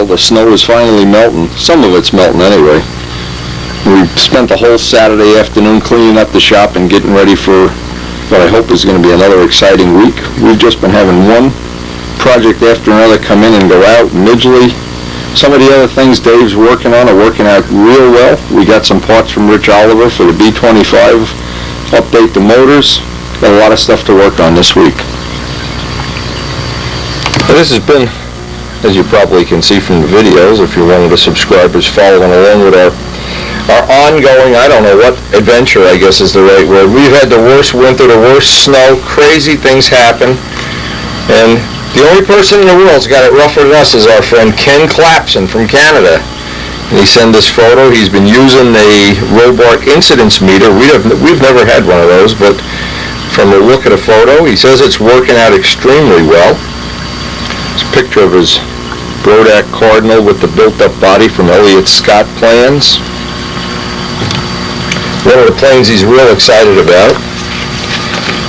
the snow is finally melting. Some of it's melting anyway. We spent the whole Saturday afternoon cleaning up the shop and getting ready for what I hope is going to be another exciting week. We've just been having one project after another come in and go out. Midgley, some of the other things Dave's working on are working out real well. We got some parts from Rich Oliver for the B25, update the motors. Got a lot of stuff to work on this week. Well, this has been, as you probably can see from the videos, if you're one of the subscribers following along with our ongoing, I don't know what adventure, I guess is the right word. We've had the worst winter, the worst snow, crazy things happen, and the only person in the world who's got it rougher than us is our friend Ken Clapson from Canada. And he sent this photo. He's been using a Robart incidence meter. We've never had one of those, but from the look of the photo, he says it's working out extremely well. It's a picture of his Brodak Cardinal with the built-up body from Elliott Scott plans. One of the planes he's real excited about.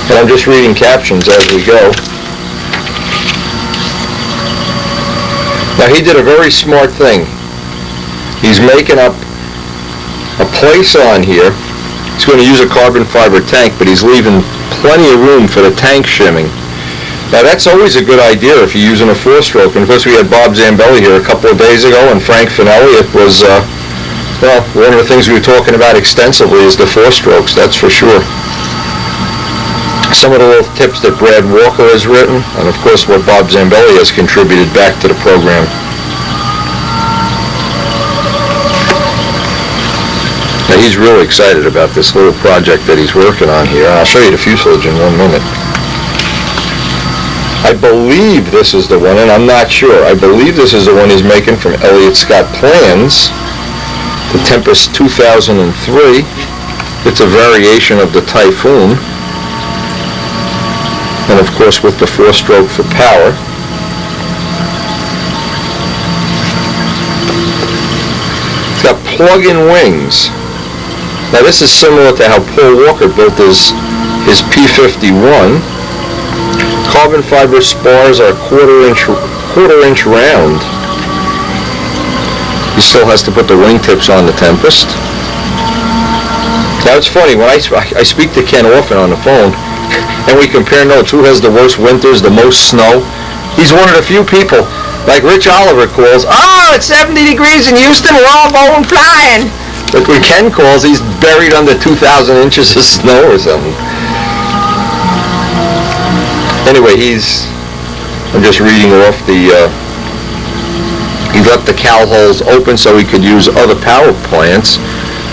And I'm just reading captions as we go. Now he did a very smart thing. He's making up a place on here. He's going to use a carbon fiber tank, but he's leaving plenty of room for the tank shimming. Now that's always a good idea if you're using a 4-stroke. And of course we had Bob Zambelli here a couple of days ago, and Frank Finelli. It was well, one of the things we were talking about extensively is the 4-strokes, that's for sure. Some of the little tips that Brad Walker has written, and of course what Bob Zambelli has contributed back to the program. Now he's really excited about this little project that he's working on here. I'll show you the fuselage in 1 minute. I believe this is the one, and I'm not sure. I believe this is the one he's making from Elliott Scott Plans. The Tempest 2003. It's a variation of the Typhoon. And of course with the 4-stroke for power. It's got plug-in wings. Now this is similar to how Paul Walker built his P-51. Carbon fiber spars are quarter inch round. He still has to put the wingtips on the Tempest. Now it's funny, when I speak to Ken often on the phone, and we compare notes, who has the worst winters, the most snow, he's one of the few people, like Rich Oliver calls, oh, it's 70 degrees in Houston, we're all going flying. But when Ken calls, he's buried under 2,000 inches of snow or something. Anyway, I'm just reading off the, he left the cowl holes open so he could use other power plants,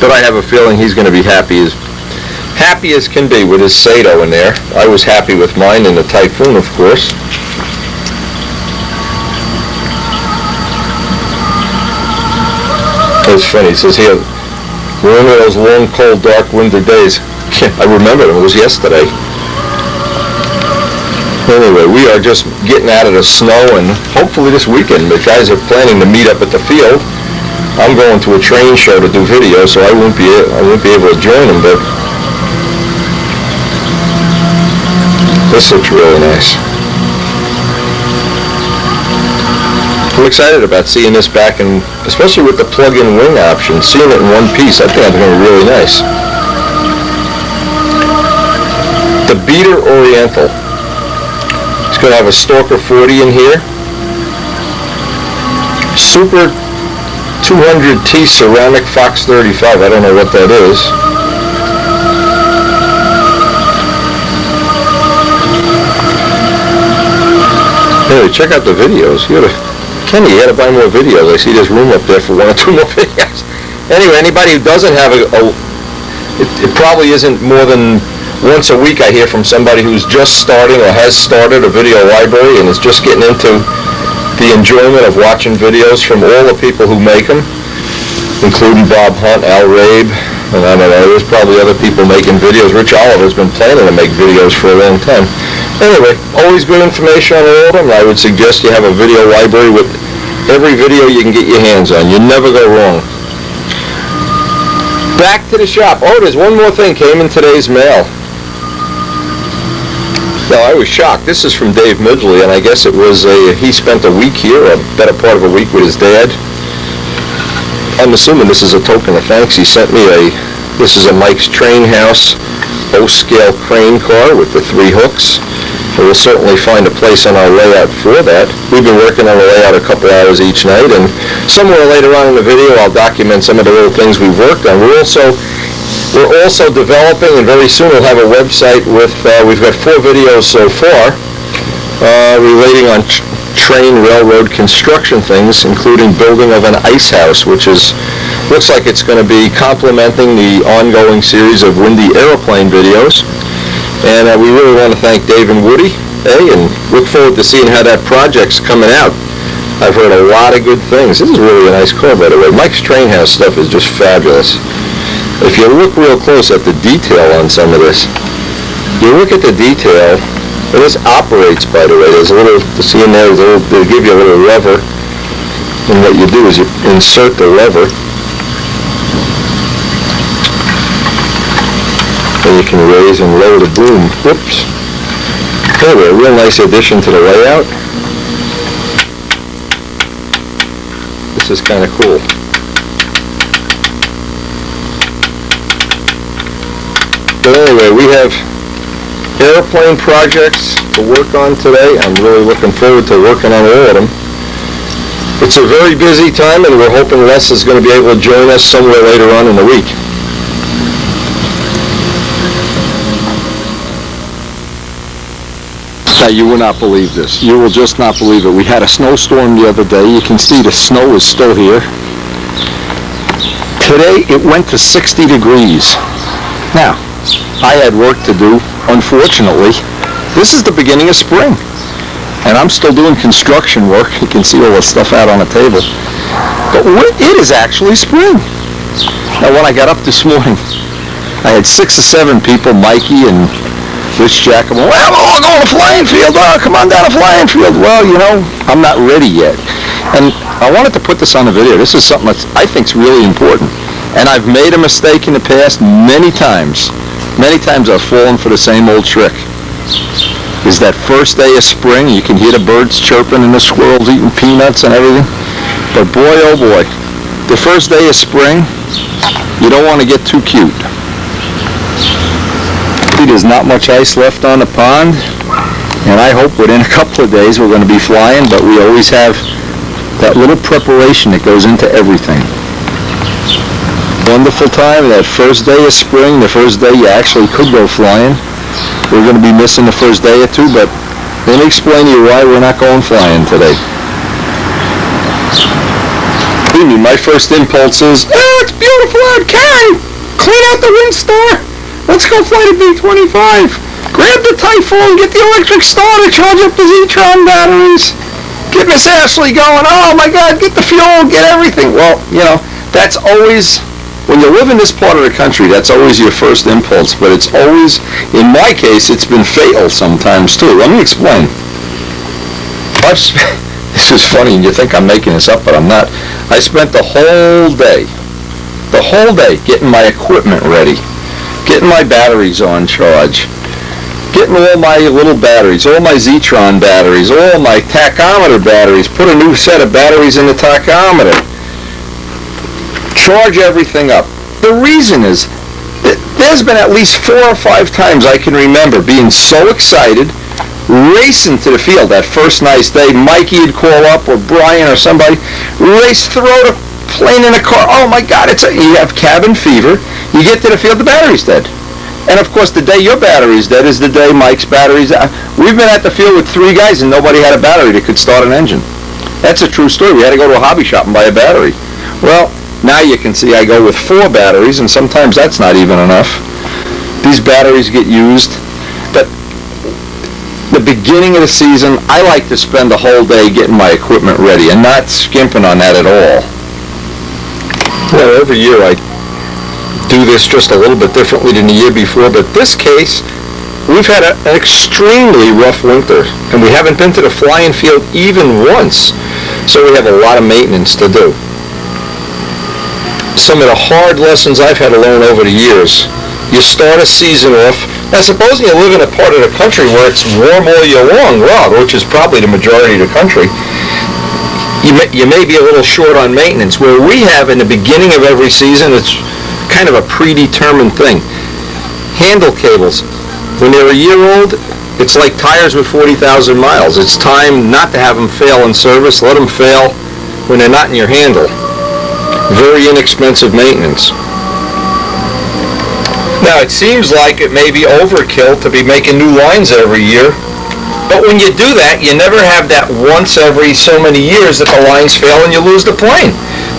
but I have a feeling he's going to be happy as can be with his Sato in there. I was happy with mine in the Typhoon, of course. It's funny, it says here, remember those long, cold, dark winter days? I remember them, it was yesterday. Anyway, we are just getting out of the snow, and hopefully this weekend the guys are planning to meet up at the field. I'm going to a train show to do video, so I won't be able to join them, but this looks really nice. I'm excited about seeing this back, and especially with the plug-in wing option, seeing it in one piece, I think that's going to be really nice. The Beater Oriental. It's going to have a Stalker 40 in here. Super 200T ceramic Fox 35. I don't know what that is. Anyway, check out the videos. Kenny, you got to buy more videos. I see there's room up there for 1 or 2 more videos. Anyway, anybody who doesn't have it probably isn't more than once a week I hear from somebody who's just starting or has started a video library and is just getting into the enjoyment of watching videos from all the people who make them, including Bob Hunt, Al Rabe, and I don't know, there's probably other people making videos. Rich Oliver's been planning to make videos for a long time. Anyway, always good information on all of them. I would suggest you have a video library with every video you can get your hands on. You never go wrong. Back to the shop. Oh, there's one more thing came in today's mail. know, I was shocked. This is from Dave Midgley, and I guess it was he spent a week here, a better part of a week with his dad. I'm assuming this is a token of thanks. He sent me this is a Mike's Train House O-scale crane car with the 3 hooks. And we'll certainly find a place on our layout for that. We've been working on the layout a couple hours each night, and somewhere later on in the video I'll document some of the little things we've worked on. We're also developing, and very soon we'll have a website with, we've got 4 videos so far relating on train railroad construction things, including building of an ice house, which looks like it's going to be complementing the ongoing series of windy airplane videos. And we really want to thank Dave and Woody, and look forward to seeing how that project's coming out. I've heard a lot of good things. This is really a nice car, by the way. Mike's Train House stuff is just fabulous. If you look real close at the detail on some of this, you look at the detail, and this operates, by the way. There's a little, to see in there, they'll give you a little lever, and what you do is you insert the lever, and you can raise and lower the boom. Whoops. Anyway, a real nice addition to the layout. This is kind of cool. But anyway, we have airplane projects to work on today. I'm really looking forward to working on all of them. It's a very busy time, and we're hoping Les is going to be able to join us somewhere later on in the week. Now, you will not believe this. You will just not believe it. We had a snowstorm the other day. You can see the snow is still here. Today, it went to 60 degrees. Now, I had work to do. Unfortunately, this is the beginning of spring, and I'm still doing construction work. You can see all the stuff out on the table. But it is actually spring. Now, when I got up this morning, I had 6 or 7 people, Mikey and Rich Jackson, well, we're all going to flying field. Oh, come on down to flying field. Well, you know, I'm not ready yet. And I wanted to put this on the video. This is something that I think is really important. And I've made a mistake in the past many times. Many times I've fallen for the same old trick. Is that first day of spring, you can hear the birds chirping and the squirrels eating peanuts and everything. But boy, oh boy, the first day of spring, you don't want to get too cute. There's not much ice left on the pond, and I hope within a couple of days we're going to be flying, but we always have that little preparation that goes into everything. Wonderful time, that first day of spring, the first day you actually could go flying. We're going to be missing the first day or two, but let me explain to you why we're not going flying today. My first impulse is, oh, it's beautiful out, Karen! Clean out the WinStar! Let's go fly the B-25. Grab the Typhoon, get the electric starter, charge up the Zetron batteries. Get Miss Ashley going. Oh my God, get the fuel, get everything. Well, you know, that's always, when you live in this part of the country, that's always your first impulse. But it's always, in my case, it's been fatal sometimes too. Let me explain. This is funny, and you think I'm making this up, but I'm not. I spent the whole day getting my equipment ready. Getting my batteries on charge, getting all my little batteries, all my Zetron batteries, all my tachometer batteries, put a new set of batteries in the tachometer, charge everything up. The reason is that there's been at least 4 or 5 times I can remember being so excited, racing to the field that first nice day. Mikey would call up, or Brian or somebody, race, throw the plane in a car. Oh my God, you have cabin fever. You get to the field, the battery's dead. And of course, the day your battery's dead is the day Mike's battery's dead. We've been at the field with 3 guys and nobody had a battery that could start an engine. That's a true story. We had to go to a hobby shop and buy a battery. Well, now you can see I go with 4 batteries, and sometimes that's not even enough. These batteries get used. But the beginning of the season, I like to spend the whole day getting my equipment ready and not skimping on that at all. Well, every year I do this just a little bit differently than the year before, but this case, we've had an extremely rough winter, and we haven't been to the flying field even once, so we have a lot of maintenance to do. Some of the hard lessons I've had to learn over the years, you start a season off Now, supposing you live in a part of the country where it's warm all year long, well, which is probably the majority of the country, you may be a little short on maintenance. Where we have in the beginning of every season, it's kind of a predetermined thing. Handle cables, when they're a year old, it's like tires with 40,000 miles. It's time not to have them fail in service. Let them fail when they're not in your handle. Very inexpensive maintenance. Now, it seems like it may be overkill to be making new lines every year, but when you do that, you never have that once every so many years that the lines fail and you lose the plane.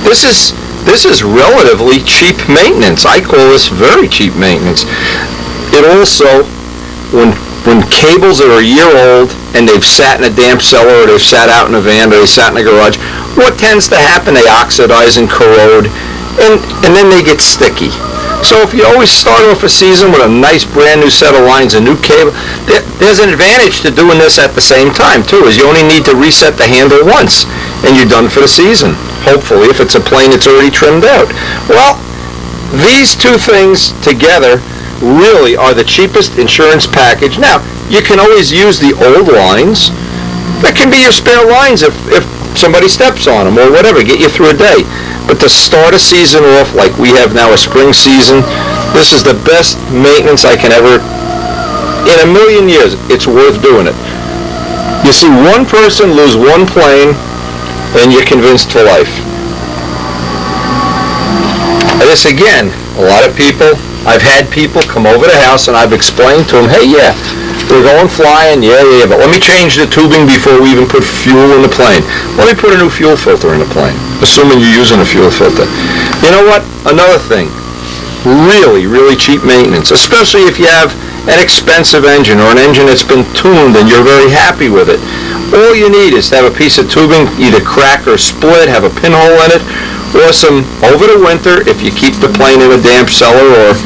This is relatively cheap maintenance. I call this very cheap maintenance. It also, when cables are a year old and they've sat in a damp cellar, or they've sat out in a van, or they sat in a garage, what tends to happen? They oxidize and corrode, and then they get sticky. So if you always start off a season with a nice brand new set of lines, a new cable, there's an advantage to doing this at the same time too, is you only need to reset the handle once and you're done for the season. Hopefully, if it's a plane that's already trimmed out. Well, these two things together really are the cheapest insurance package. Now, you can always use the old lines. That can be your spare lines if somebody steps on them or whatever, get you through a day. But to start a season off like we have now, a spring season, this is the best maintenance I can ever, in a million years, it's worth doing it. You see one person lose one plane, and you're convinced for life. This again, a lot of people, I've had people come over the house and I've explained to them, hey, yeah, we're going flying, yeah, but let me change the tubing before we even put fuel in the plane. Let me put a new fuel filter in the plane, assuming you're using a fuel filter. You know what? Another thing, really, really cheap maintenance, especially if you have an expensive engine or an engine that's been tuned and you're very happy with it. All you need is to have a piece of tubing, either crack or split, have a pinhole in it, or some, over the winter, if you keep the plane in a damp cellar or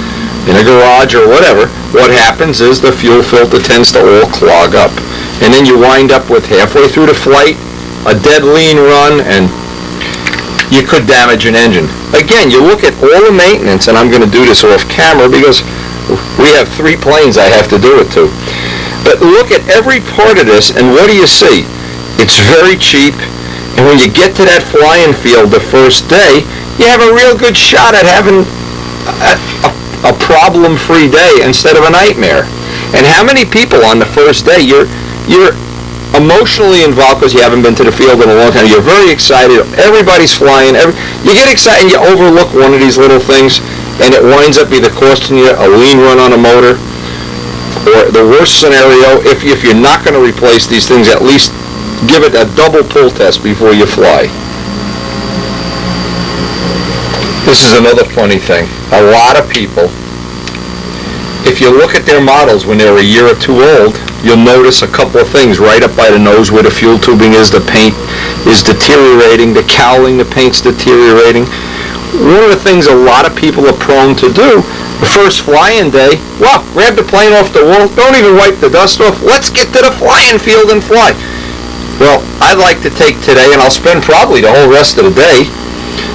in a garage or whatever, what happens is the fuel filter tends to all clog up. And then you wind up with, halfway through the flight, a dead lean run, and you could damage an engine. Again, you look at all the maintenance, and I'm going to do this off camera because we have 3 planes I have to do it to. But look at every part of this, and what do you see? It's very cheap, and when you get to that flying field the first day, you have a real good shot at having a problem-free day instead of a nightmare. And how many people on the first day, you're emotionally involved because you haven't been to the field in a long time, you're very excited, everybody's flying, you get excited and you overlook one of these little things, and it winds up either costing you a lean run on a motor, or the worst scenario, if you're not going to replace these things, at least give it a double pull test before you fly. This is another funny thing. A lot of people, if you look at their models when they're a year or two old, you'll notice a couple of things right up by the nose where the fuel tubing is, the paint is deteriorating, the cowling, the paint's deteriorating. One of the things a lot of people are prone to do, the first flying day, well, grab the plane off the wall, don't even wipe the dust off, let's get to the flying field and fly. Well, I'd like to take today, and I'll spend probably the whole rest of the day,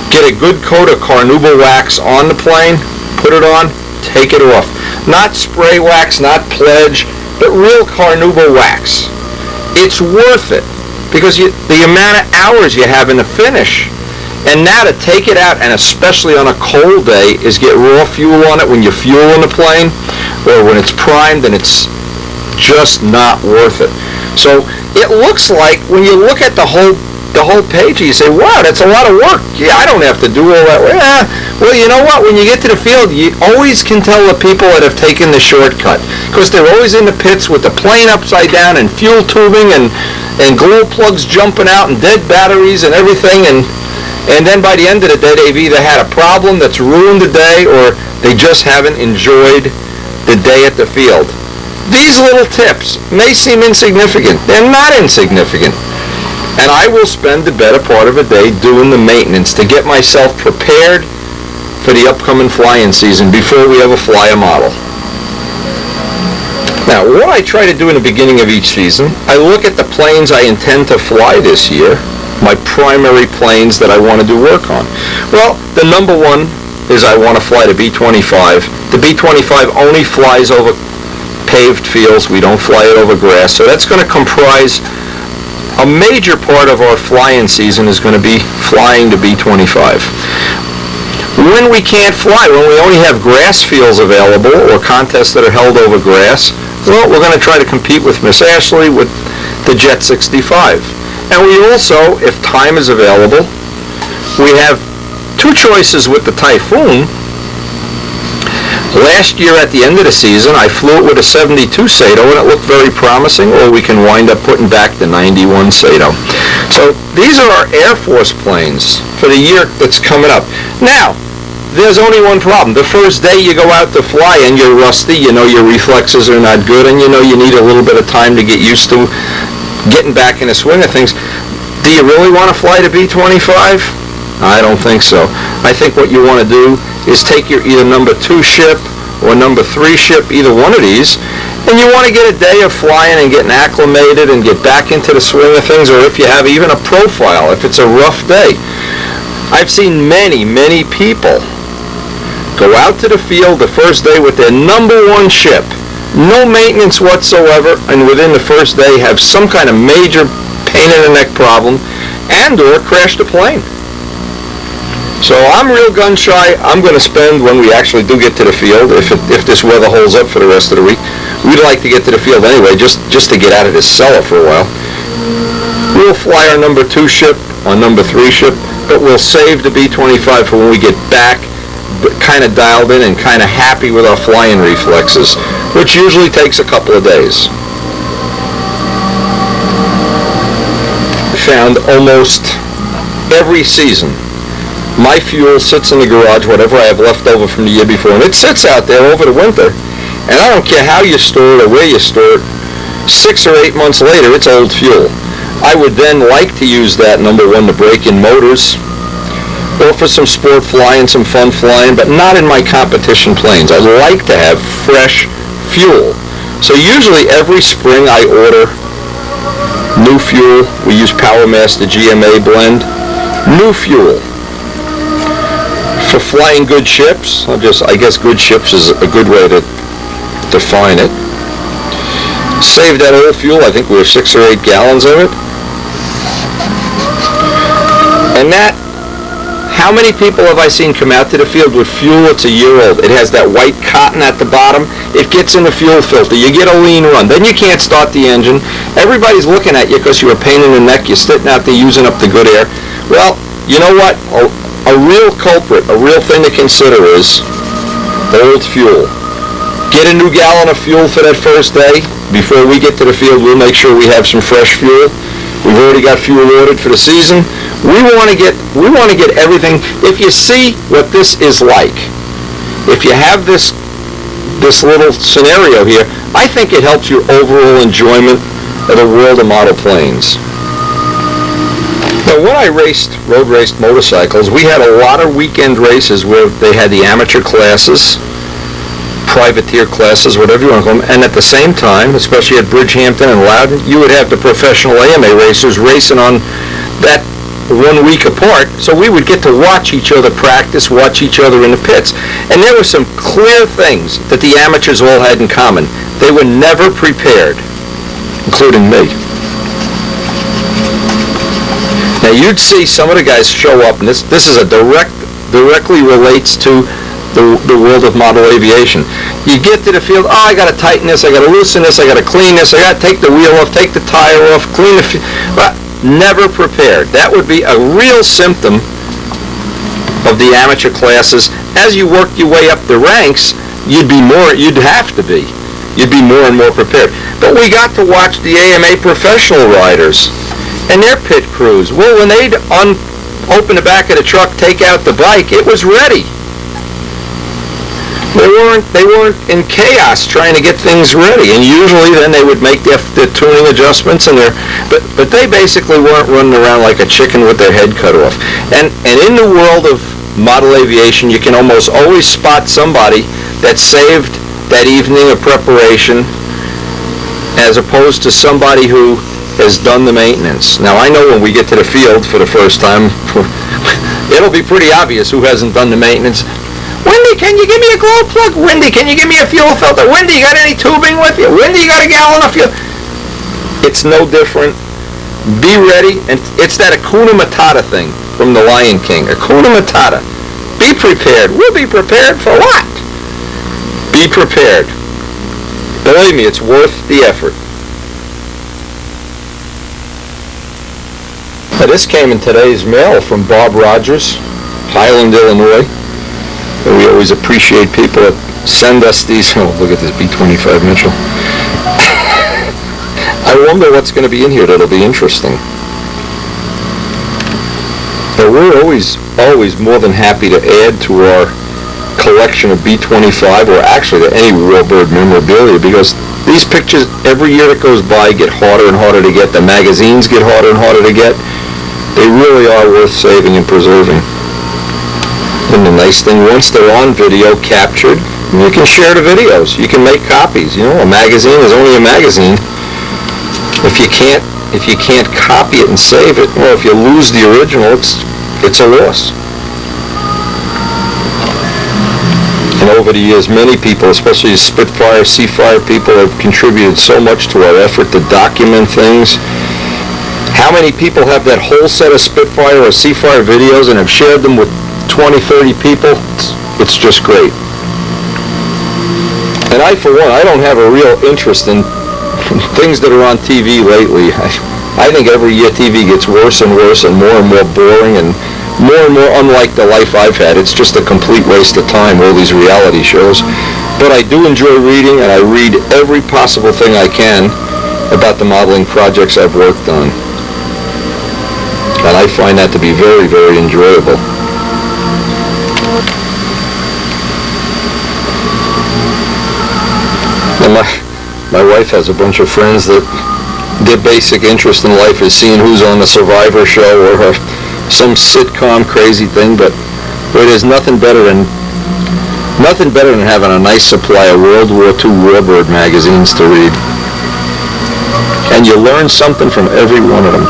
get a good coat of carnauba wax on the plane, put it on, take it off. Not spray wax, not Pledge, but real carnauba wax. It's worth it because the amount of hours you have in the finish. And now to take it out, and especially on a cold day, is get raw fuel on it when you fuel in the plane, or when it's primed, and it's just not worth it. So it looks like when you look at the whole page, you say, wow, that's a lot of work. Yeah, I don't have to do all that. Well, you know what? When you get to the field, you always can tell the people that have taken the shortcut, because they're always in the pits with the plane upside down and fuel tubing and glow plugs jumping out and dead batteries and everything, and then by the end of the day, they've either had a problem that's ruined the day, or they just haven't enjoyed the day at the field. These little tips may seem insignificant. They're not insignificant. And I will spend the better part of a day doing the maintenance to get myself prepared for the upcoming flying season before we ever fly a model. Now, what I try to do in the beginning of each season, I look at the planes I intend to fly this year, my primary planes that I want to do work on. Well, the number one is I want to fly the B-25. The B-25 only flies over paved fields. We don't fly it over grass. So that's going to comprise a major part of our flying season is going to be flying to B-25. When we can't fly, when we only have grass fields available or contests that are held over grass, well, we're going to try to compete with Miss Ashley with the Jet 65. And we also, if time is available, we have two choices with the Typhoon. Last year at the end of the season, I flew it with a 72 Sato, and it looked very promising, or we can wind up putting back the 91 Sato. So these are our Air Force planes for the year that's coming up. Now, there's only one problem. The first day you go out to fly and you're rusty, you know your reflexes are not good, and you know you need a little bit of time to get used to getting back in the swing of things. Do you really want to fly to B-25? I don't think so. I think what you want to do is take your either number 2 ship or number 3 ship, either one of these, and you want to get a day of flying and getting acclimated and get back into the swing of things, or if you have even a profile, if it's a rough day. I've seen many, many people go out to the field the first day with their number 1 ship, no maintenance whatsoever, and within the first day have some kind of major pain in the neck problem and or crash the plane. So I'm real gun shy. I'm going to spend, when we actually do get to the field, if this weather holds up for the rest of the week, we'd like to get to the field anyway, just to get out of this cellar for a while. We'll fly our number 2 ship, our number 3 ship, but we'll save the B-25 for when we get back, kind of dialed in and kind of happy with our flying reflexes, which usually takes a couple of days. Found almost every season my fuel sits in the garage, whatever I have left over from the year before, and it sits out there over the winter, and I don't care how you store it or where you store it, 6 or 8 months later it's old fuel. I would then like to use that, number 1, to break in motors or for some sport flying, some fun flying, but not in my competition planes. I like to have fresh fuel. So usually every spring I order new fuel. We use PowerMaster GMA blend. New fuel. For flying good ships, I guess good ships is a good way to define it. Save that old fuel. I think we were 6 or 8 gallons of it. And that, how many people have I seen come out to the field with fuel that's a year old? It has that white cotton at the bottom. It gets in the fuel filter. You get a lean run. Then you can't start the engine. Everybody's looking at you because you're a pain in the neck. You're sitting out there using up the good air. Well, you know what? A real culprit, a real thing to consider is old fuel. Get a new gallon of fuel for that first day. Before we get to the field, we'll make sure we have some fresh fuel. We've already got fuel ordered for the season. We want to get everything. If you see what this is like, if you have this little scenario here, I think it helps your overall enjoyment of the world of model planes. Now, when I road raced motorcycles, we had a lot of weekend races where they had the amateur classes, privateer classes, whatever you want to call them, and at the same time, especially at Bridgehampton and Loudon, you would have the professional AMA racers racing on that 1 week apart, so we would get to watch each other practice, watch each other in the pits. And there were some clear things that the amateurs all had in common. They were never prepared, including me. Now you'd see some of the guys show up, and this is directly relates to the world of model aviation. You get to the field, I got to tighten this, I got to loosen this, I got to clean this, I got to take the wheel off, take the tire off, clean the but never prepared. That would be a real symptom of the amateur classes. As you work your way up the ranks, you'd have to be. You'd be more and more prepared. But we got to watch the AMA professional riders and their pit crews. Well, when they'd open the back of the truck, take out the bike, it was ready. They weren't in chaos trying to get things ready, and usually then they would make their tuning adjustments but they basically weren't running around like a chicken with their head cut off. And in the world of model aviation, you can almost always spot somebody that saved that evening of preparation as opposed to somebody who has done the maintenance. Now I know when we get to the field for the first time, it'll be pretty obvious who hasn't done the maintenance. When can you give me a glow plug? Wendy, can you give me a fuel filter? Wendy, you got any tubing with you? Wendy, you got a gallon of fuel? It's no different. Be ready, and it's that Hakuna Matata thing from The Lion King. Hakuna Matata. Be prepared. We'll be prepared for what? Be prepared. Believe me, it's worth the effort. Now, this came in today's mail from Bob Rogers, Highland, Illinois. And we always appreciate people that send us these. Oh, look at this B-25 Mitchell. I wonder what's going to be in here that'll be interesting. Now, we're always more than happy to add to our collection of B-25, or actually to any Real Bird memorabilia, because these pictures, every year that goes by, get harder and harder to get. The magazines get harder and harder to get. They really are worth saving and preserving. And the nice thing, once they're on video captured, you can share the videos. You can make copies. You know, a magazine is only a magazine. If you can't copy it and save it, well, if you lose the original, it's a loss. And over the years, many people, especially Spitfire, Seafire people, have contributed so much to our effort to document things. How many people have that whole set of Spitfire or Seafire videos and have shared them with 20, 30 people? It's just great. And I, for one, I don't have a real interest in things that are on TV lately. I think every year TV gets worse and worse and more boring and more unlike the life I've had. It's just a complete waste of time, all these reality shows. But I do enjoy reading, and I read every possible thing I can about the modeling projects I've worked on. And I find that to be very, very enjoyable. And my wife has a bunch of friends that their basic interest in life is seeing who's on the Survivor show or some sitcom crazy thing, but there's nothing better than having a nice supply of World War II Warbird magazines to read. And you learn something from every one of them.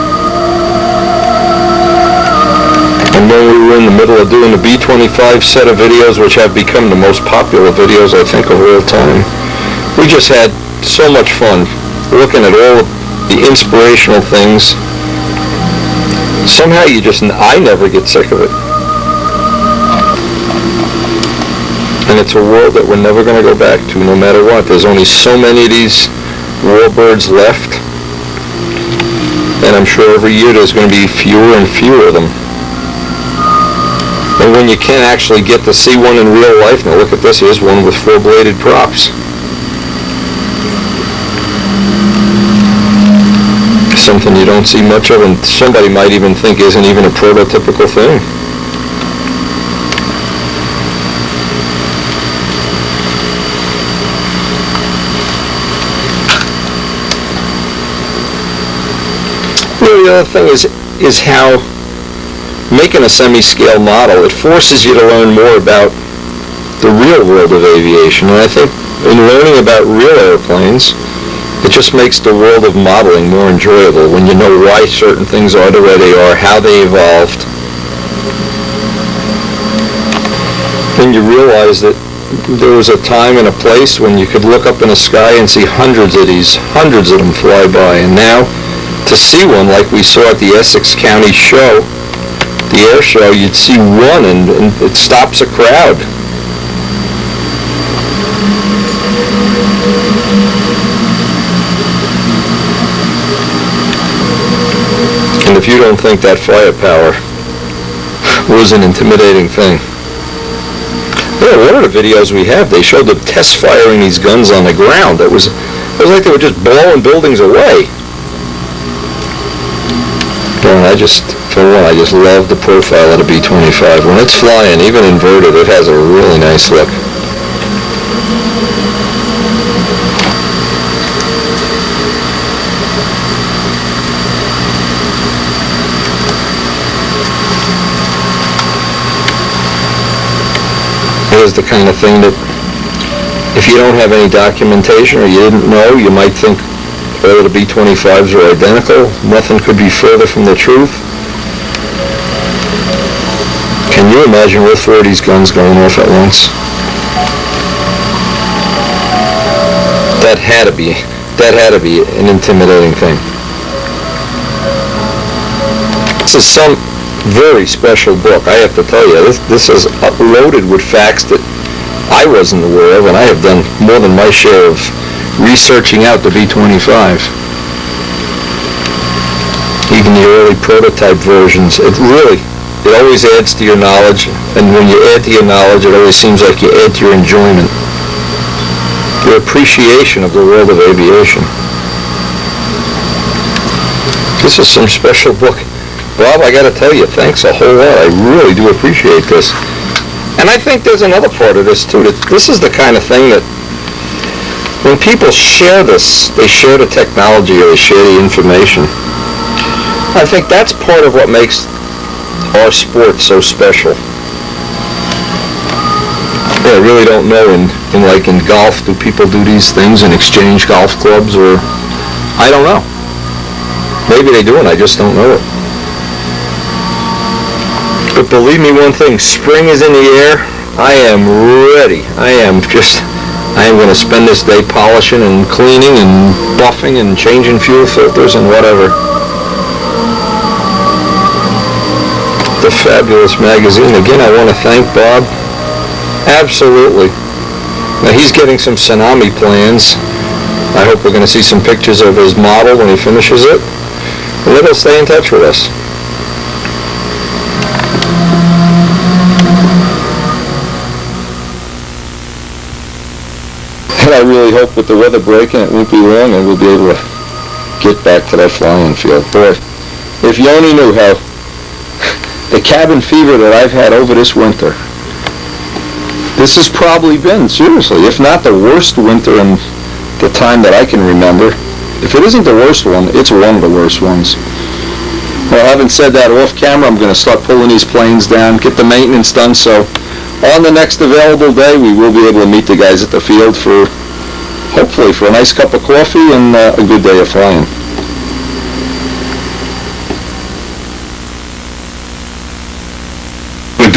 And when we were in the middle of doing the B-25 set of videos, which have become the most popular videos, I think, of all time, we just had so much fun looking at all the inspirational things. Somehow I never get sick of it. And it's a world that we're never going to go back to, no matter what. There's only so many of these warbirds left. And I'm sure every year there's going to be fewer and fewer of them. And when you can't actually get to see one in real life, now look at this, here's one with four-bladed props. Something you don't see much of, and somebody might even think isn't even a prototypical thing. Well, the other thing is how making a semi-scale model, it forces you to learn more about the real world of aviation. And I think in learning about real airplanes, it just makes the world of modeling more enjoyable when you know why certain things are the way they are, how they evolved. And you realize that there was a time and a place when you could look up in the sky and see hundreds of them fly by. And now, to see one like we saw at the Essex County show, the air show, you'd see one and it stops a crowd. And if you don't think that firepower was an intimidating thing. Yeah, one of the videos we have, they showed them test firing these guns on the ground. It was like they were just blowing buildings away. And I just love the profile of the B-25. When it's flying, even inverted, it has a really nice look. Is the kind of thing that if you don't have any documentation or you didn't know, you might think all the B-25s are identical. Nothing could be further from the truth. Can you imagine all four of these guns going off at once? That had to be an intimidating thing. This is some very special book, I have to tell you. This is loaded with facts that I wasn't aware of, and I have done more than my share of researching out the B-25. Even the early prototype versions, it always adds to your knowledge, and when you add to your knowledge, it always seems like you add to your enjoyment, your appreciation of the world of aviation. This is some special book. Bob, I got to tell you, thanks a whole lot. I really do appreciate this. And I think there's another part of this, too, that this is the kind of thing that when people share this, they share the technology or they share the information. I think that's part of what makes our sport so special. I really don't know in golf, do people do these things and exchange golf clubs, or I don't know. Maybe they do and I just don't know it. But believe me one thing, spring is in the air. I am ready. I am going to spend this day polishing and cleaning and buffing and changing fuel filters and whatever. The fabulous magazine. Again, I want to thank Bob. Absolutely. Now he's getting some tsunami plans. I hope we're going to see some pictures of his model when he finishes it. And then he'll stay in touch with us. And I really hope with the weather breaking it won't be long and we'll be able to get back to that flying field. Boy, if you only knew how the cabin fever that I've had over this winter. This has probably been, seriously, if not the worst winter in the time that I can remember. If it isn't the worst one, it's one of the worst ones. Well, having said that, off camera, I'm going to start pulling these planes down, get the maintenance done, so on the next available day, we will be able to meet the guys at the field for, hopefully, for a nice cup of coffee and a good day of flying.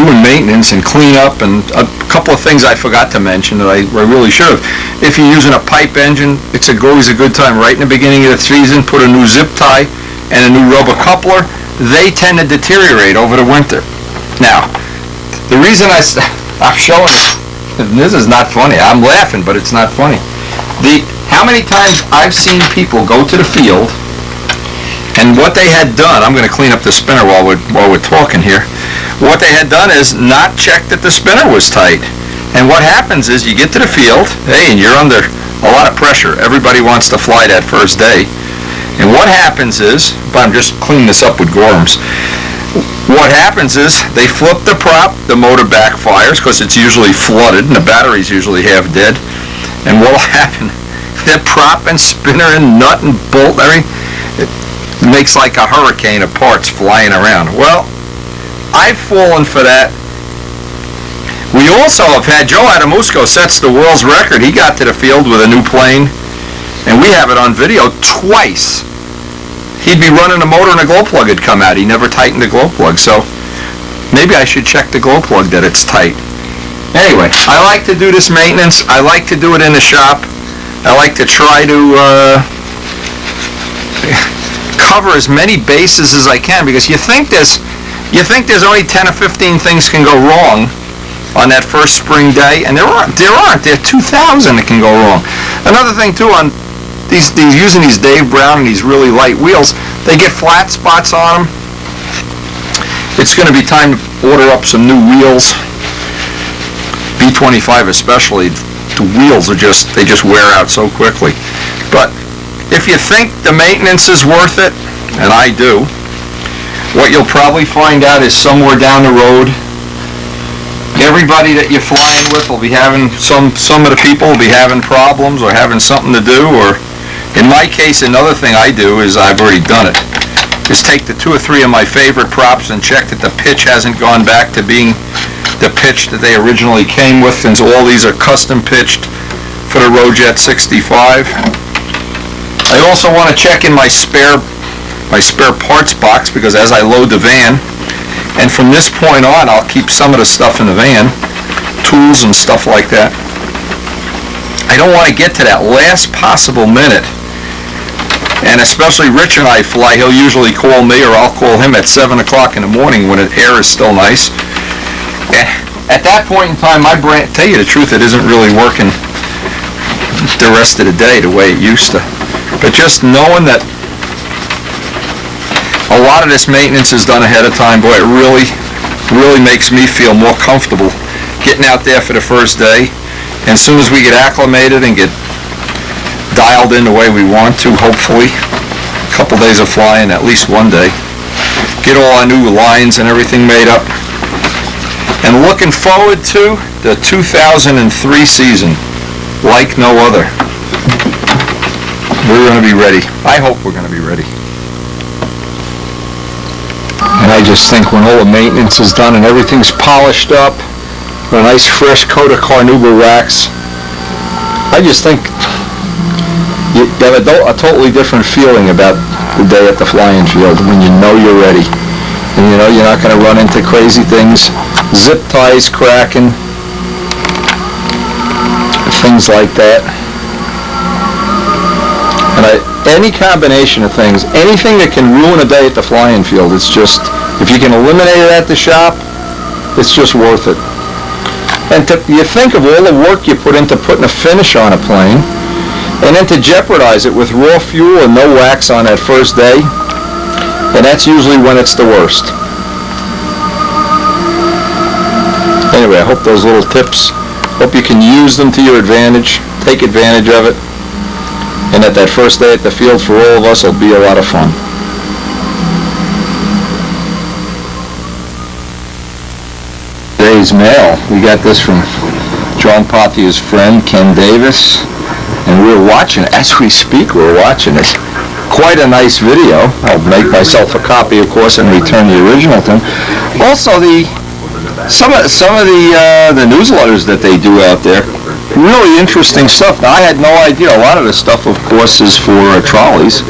Doing maintenance and cleanup, and a couple of things I forgot to mention that I really should have. If you're using a pipe engine, it's always a good time right in the beginning of the season, put a new zip tie and a new rubber coupler. They tend to deteriorate over the winter. Now, the reason I'm showing this is not funny. I'm laughing, but it's not funny. How many times I've seen people go to the field, and what they had done, I'm going to clean up the spinner while we're talking here. What they had done is not check that the spinner was tight. And what happens is you get to the field, hey, and you're under a lot of pressure. Everybody wants to fly that first day. And what happens is, but I'm just cleaning this up with Gorms. What happens is they flip the prop, the motor backfires because it's usually flooded and the battery's usually half dead. And what'll happen? That prop and spinner and nut and bolt, it makes like a hurricane of parts flying around. Well, I've fallen for that. We also have had Joe Adamusco sets the world's record. He got to the field with a new plane, and we have it on video twice. He'd be running a motor and a glow plug had come out. He never tightened the glow plug, so maybe I should check the glow plug that it's tight. Anyway, I like to do this maintenance. I like to do it in the shop. I like to try to cover as many bases as I can, because you think there's only 10 or 15 things can go wrong on that first spring day, and there aren't. There are 2,000 that can go wrong. Another thing too, on these using these Dave Brown and these really light wheels, they get flat spots on them. It's going to be time to order up some new wheels. B-25 especially, the wheels are just wear out so quickly. But if you think the maintenance is worth it, and I do, what you'll probably find out is somewhere down the road, everybody that you're flying with will be having, some of the people will be having problems or having something to do, or in my case, another thing I do is, I've already done it, is take the 2 or 3 of my favorite props and check that the pitch hasn't gone back to being the pitch that they originally came with, since all these are custom pitched for the Rojet 65. I also want to check in my spare parts box, because as I load the van, and from this point on I'll keep some of the stuff in the van, tools and stuff like that, I don't want to get to that last possible minute. And especially Rich and I fly, he'll usually call me or I'll call him at 7 o'clock in the morning when the air is still nice. At that point in time, my brain, tell you the truth, it isn't really working the rest of the day the way it used to. But just knowing that a lot of this maintenance is done ahead of time, boy, it really makes me feel more comfortable getting out there for the first day. And as soon as we get acclimated and get dialed in the way we want to, hopefully, a couple days of flying, at least one day, get all our new lines and everything made up. And looking forward to the 2003 season like no other. We're going to be ready. I hope we're going to be ready. And I just think when all the maintenance is done and everything's polished up, with a nice fresh coat of carnauba wax, I just think you have a totally different feeling about the day at the flying field when you know you're ready. And you know you're not going to run into crazy things, zip ties cracking, things like that. And any combination of things, anything that can ruin a day at the flying field, it's just, if you can eliminate it at the shop, it's just worth it. And you think of all the work you put into putting a finish on a plane, and then to jeopardize it with raw fuel and no wax on that first day, and that's usually when it's the worst. Anyway, I hope those little tips, hope you can use them to your advantage, take advantage of it, and that first day at the field for all of us will be a lot of fun. Today's mail, we got this from John Pothia's friend, Ken Davis, and we're watching, as we speak, we're watching it. Quite a nice video. I'll make myself a copy, of course, and return the original to him. Also, some of the newsletters that they do out there, really interesting stuff. Now, I had no idea. A lot of the stuff, of course, is for trolleys.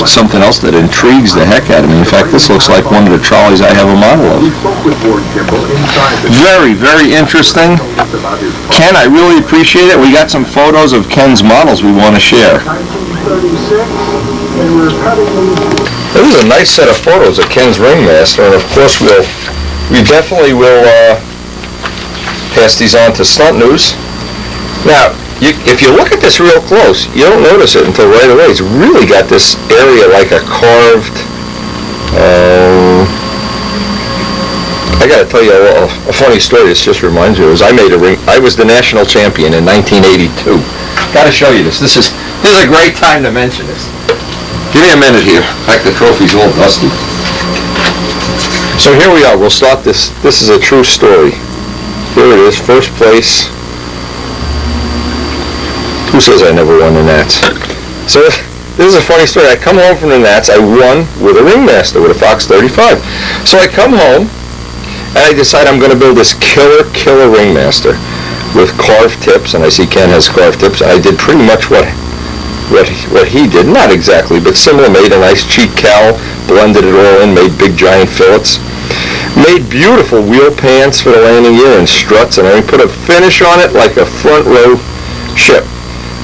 Something else that intrigues the heck out of me. In fact, this looks like one of the trolleys I have a model of. Very, very interesting. Ken, I really appreciate it. We got some photos of Ken's models we want to share. This is a nice set of photos of Ken's Ringmaster, and of course we definitely will pass these on to Stunt News. Now, if you look at this real close, you don't notice it until right away. It's really got this area like a carved. I got to tell you a funny story. This just reminds me. I was the national champion in 1982. Got to show you this. This is a great time to mention this. Give me a minute here. In fact, the trophy's all dusty. So here we are. We'll start this. This is a true story. Here it is, first place. Who says I never won the Nats? So this is a funny story. I come home from the Nats. I won with a Ringmaster, with a Fox 35. So I come home, and I decide I'm going to build this killer Ringmaster with carved tips, and I see Ken has carved tips. I did pretty much what he did, not exactly, but similar. Made a nice cheek cowl, blended it all in, made big giant fillets, made beautiful wheel pants for the landing gear and struts, and I put a finish on it like a front row ship.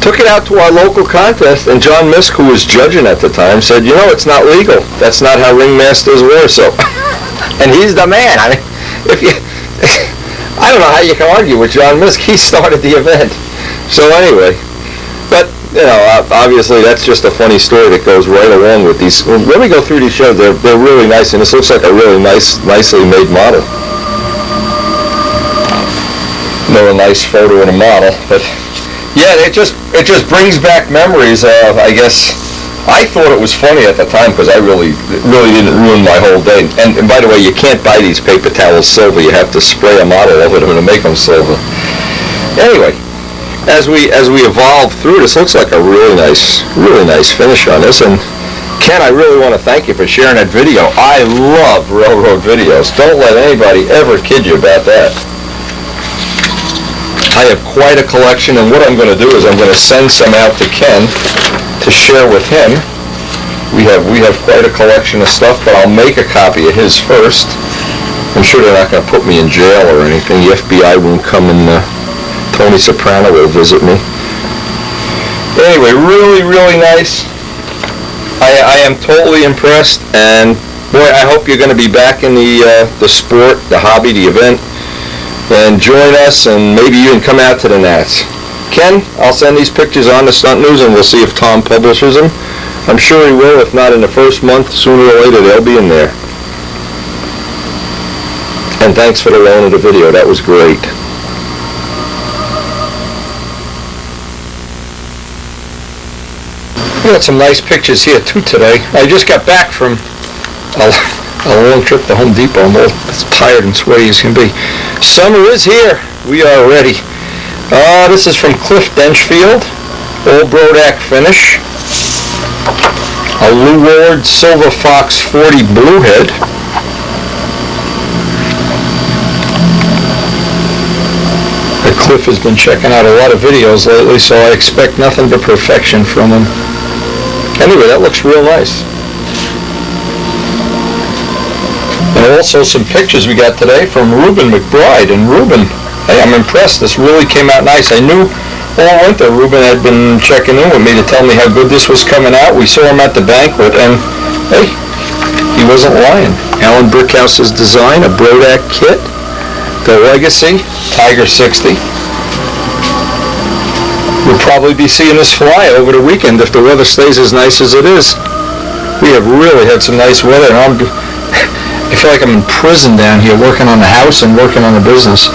Took it out to our local contest, and John Misk, who was judging at the time, said, you know, it's not legal. That's not how ringmasters were. So, and he's the man. I mean, I don't know how you can argue with John Misk. He started the event. So anyway, but you know, obviously that's just a funny story that goes right along with these. When we go through these shows, they're really nice, and this looks like a really nicely made model. Another nice photo of a model, but yeah, it just brings back memories of, I guess. I thought it was funny at the time because I really didn't ruin my whole day. And by the way, you can't buy these paper towels silver. You have to spray a model over them to make them silver. Anyway, as we evolve through this, looks like a really nice finish on this. And Ken, I really want to thank you for sharing that video. I love railroad videos. Don't let anybody ever kid you about that. I have quite a collection, and what I'm going to do is I'm going to send some out to Ken to share with him. We have quite a collection of stuff, but I'll make a copy of his first. I'm sure they're not going to put me in jail or anything. The FBI won't come, and Tony Soprano will visit me. Anyway, really, really nice. I am totally impressed, and boy, I hope you're going to be back in the sport, the hobby, the event, and join us, and maybe even come out to the Nats. Ken, I'll send these pictures on to Stunt News, and we'll see if Tom publishes them. I'm sure he will. If not in the first month, sooner or later they'll be in there. And thanks for the loan of the video. That was great. We got some nice pictures here too today. I just got back from a long trip to Home Depot. I'm all as tired and sweaty as can be. Summer is here. We are ready. This is from Cliff Denchfield. Old Brodak finish. A Lou Ward Silver Fox 40 Bluehead. Cliff has been checking out a lot of videos lately, so I expect nothing but perfection from him. Anyway, that looks real nice. And also some pictures we got today from Ruben McBride. And Ruben, hey, I'm impressed. This really came out nice. I knew all winter Ruben had been checking in with me to tell me how good this was coming out. We saw him at the banquet, and hey, he wasn't lying. Alan Brickhouse's design, a Brodak kit. The Legacy, Tiger 60. We'll probably be seeing this fly over the weekend if the weather stays as nice as it is. We have really had some nice weather, and I feel like I'm in prison down here working on the house and working on the business.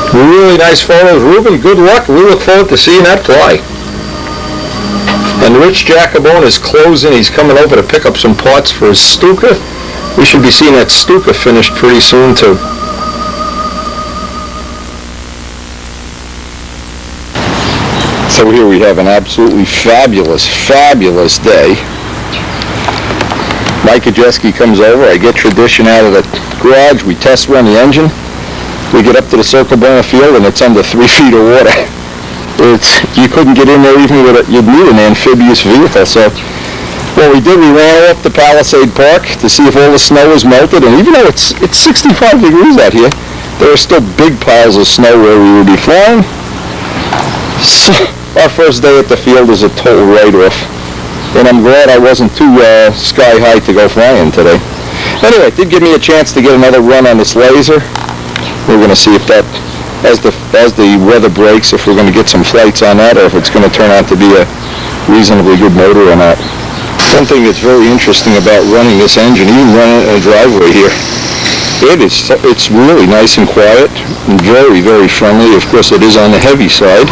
Really nice photos. Ruben, good luck. We look forward to seeing that fly. And Rich Jacobone is closing. He's coming over to pick up some parts for his Stuka. We should be seeing that Stuka finished pretty soon too. So here we have an absolutely fabulous, fabulous day. Mike Ajeski comes over. I get Tradition out of the garage. We test run the engine. We get up to the Circle Burner field, and it's under 3 feet of water. You couldn't get in there even with you'd need an amphibious vehicle. So what we did, we ran off the Palisade Park to see if all the snow was melted. And even though it's 65 degrees out here, there are still big piles of snow where we would be flying. So our first day at the field is a total write-off, and I'm glad I wasn't too sky high to go flying today. Anyway, it did give me a chance to get another run on this laser. We're going to see if that, as the weather breaks, if we're going to get some flights on that, or if it's going to turn out to be a reasonably good motor or not. One thing that's very interesting about running this engine, even running it in a driveway here, it's really nice and quiet and very, very friendly. Of course, it is on the heavy side.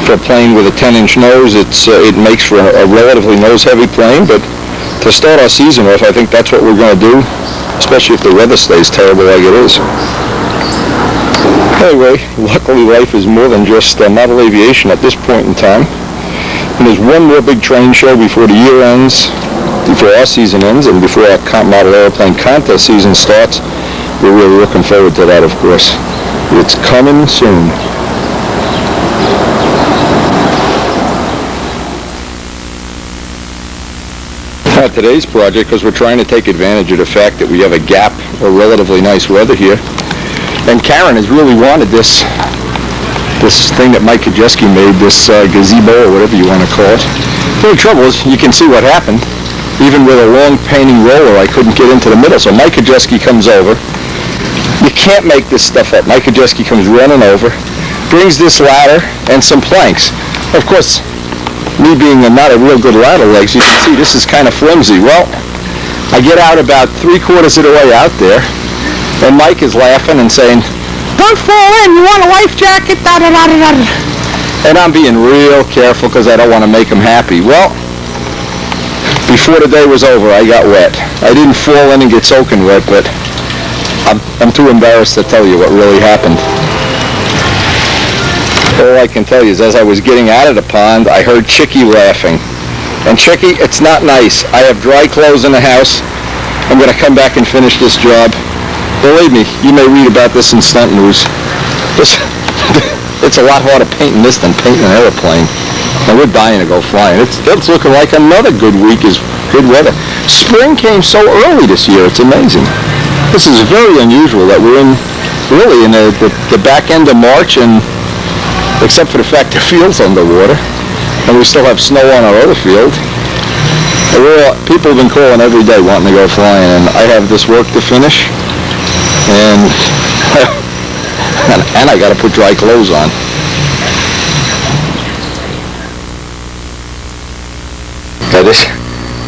For a plane with a 10-inch nose, it makes for a relatively nose-heavy plane, but to start our season off, I think that's what we're going to do, especially if the weather stays terrible like it is. Anyway, luckily life is more than just model aviation at this point in time. And there's one more big train show before the year ends, before our season ends, and before our model airplane contest season starts. We're really looking forward to that, of course. It's coming soon. Today's project, because we're trying to take advantage of the fact that we have a gap or relatively nice weather here, and Karen has really wanted this thing that Mike Kajeski made, this gazebo or whatever you want to call it. The only trouble is you can see what happened. Even with a long painting roller, I couldn't get into the middle, so Mike Kajeski comes over. You can't make this stuff up. Mike Kajeski comes running over, brings this ladder and some planks. Of course, me being not a real good ladder legs, you can see this is kind of flimsy. Well, I get out about 3/4 of the way out there, and Mike is laughing and saying, "Don't fall in, you want a life jacket, da da da da da." And I'm being real careful because I don't want to make him happy. Well, before the day was over, I got wet. I didn't fall in and get soaking wet, but I'm too embarrassed to tell you what really happened. All I can tell you is as I was getting out of the pond, I heard Chicky laughing. And Chicky, it's not nice. I have dry clothes in the house. I'm going to come back and finish this job. Believe me, you may read about this in Stunt News. It's a lot harder painting this than painting an airplane. And we're dying to go flying. It's looking like another good week is good weather. Spring came so early this year. It's amazing. This is very unusual that we're really in the back end of March, and except for the fact the field's underwater. and we still have snow on our other field. People have been calling every day wanting to go flying, and I have this work to finish, and and I got to put dry clothes on.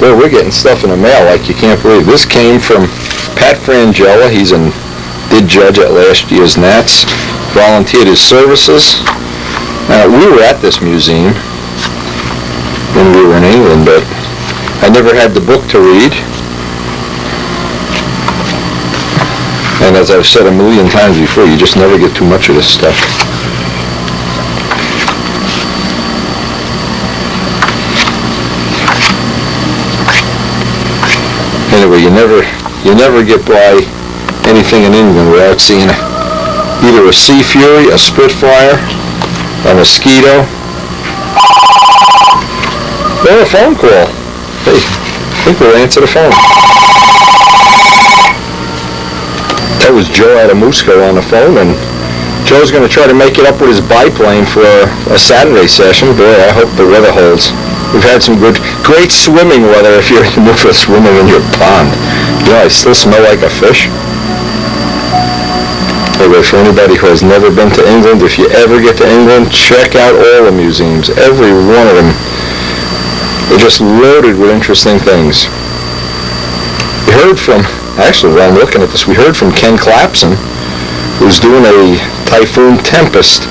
Boy, we're getting stuff in the mail like you can't believe. This came from Pat Frangella. Did judge at last year's Nats. Volunteered his services. We were at this museum when we were in England, but I never had the book to read. And as I've said a million times before, you just never get too much of this stuff. Anyway, you never get by anything in England without seeing either a Sea Fury, a Spitfire, a Mosquito, or a phone call. Hey, I think we'll answer the phone. That was Joe out of Musco on the phone, and Joe's going to try to make it up with his biplane for a Saturday session. Boy, I hope the weather holds. We've had some great swimming weather if you're in the mood for swimming in your pond. You know, I still smell like a fish. Anyway, for anybody who has never been to England, if you ever get to England, check out all the museums. Every one of them. They're just loaded with interesting things. We heard from, actually, while I'm looking at this, we heard from Ken Clapson, who's doing a Typhoon Tempest.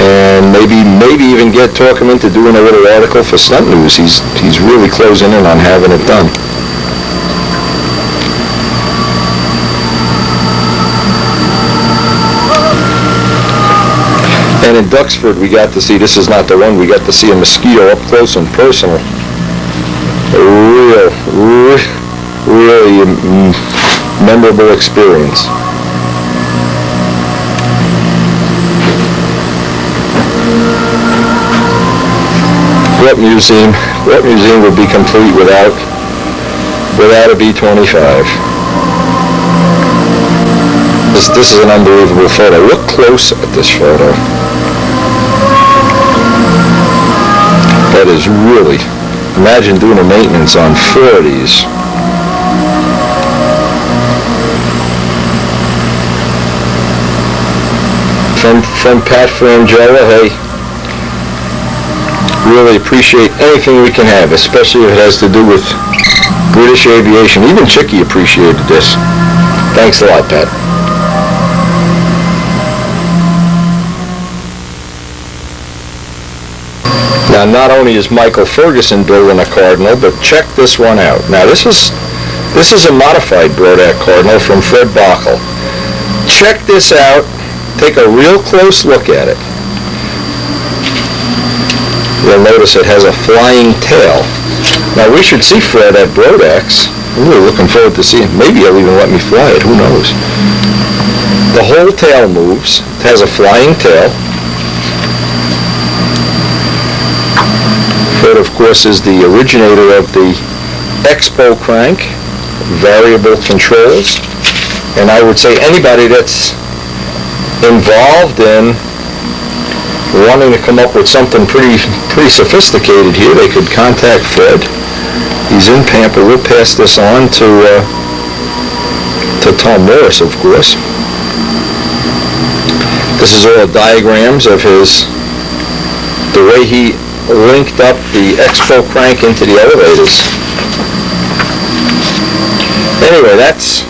And maybe even talk him into doing a little article for Stunt News. He's really closing in on having it done. And in Duxford, we got to see, this is not the one, we got to see a mosquito up close and personal. A really memorable experience. What museum would be complete without a B-25? This is an unbelievable photo. Look close at this photo. That is really, imagine doing a maintenance on 4 of these. From Pat Frangella, hey, really appreciate anything we can have, especially if it has to do with British aviation. Even Chicky appreciated this. Thanks a lot, Pat. Now, not only is Michael Ferguson building a Cardinal, but check this one out. Now, this is a modified Brodak Cardinal from Fred Bockel. Check this out. Take a real close look at it. You'll notice it has a flying tail. Now, we should see Fred at Brodak's. I'm really looking forward to seeing. Maybe he'll even let me fly it. Who knows? The whole tail moves. It has a flying tail. Fred, of course, is the originator of the Expo crank, variable controls. And I would say anybody that's involved in wanting to come up with something pretty sophisticated here, they could contact Fred. He's in Pampa. We'll pass this on to Tom Morris, of course. This is all diagrams of the way he linked up the Expo crank into the elevators. Anyway, that's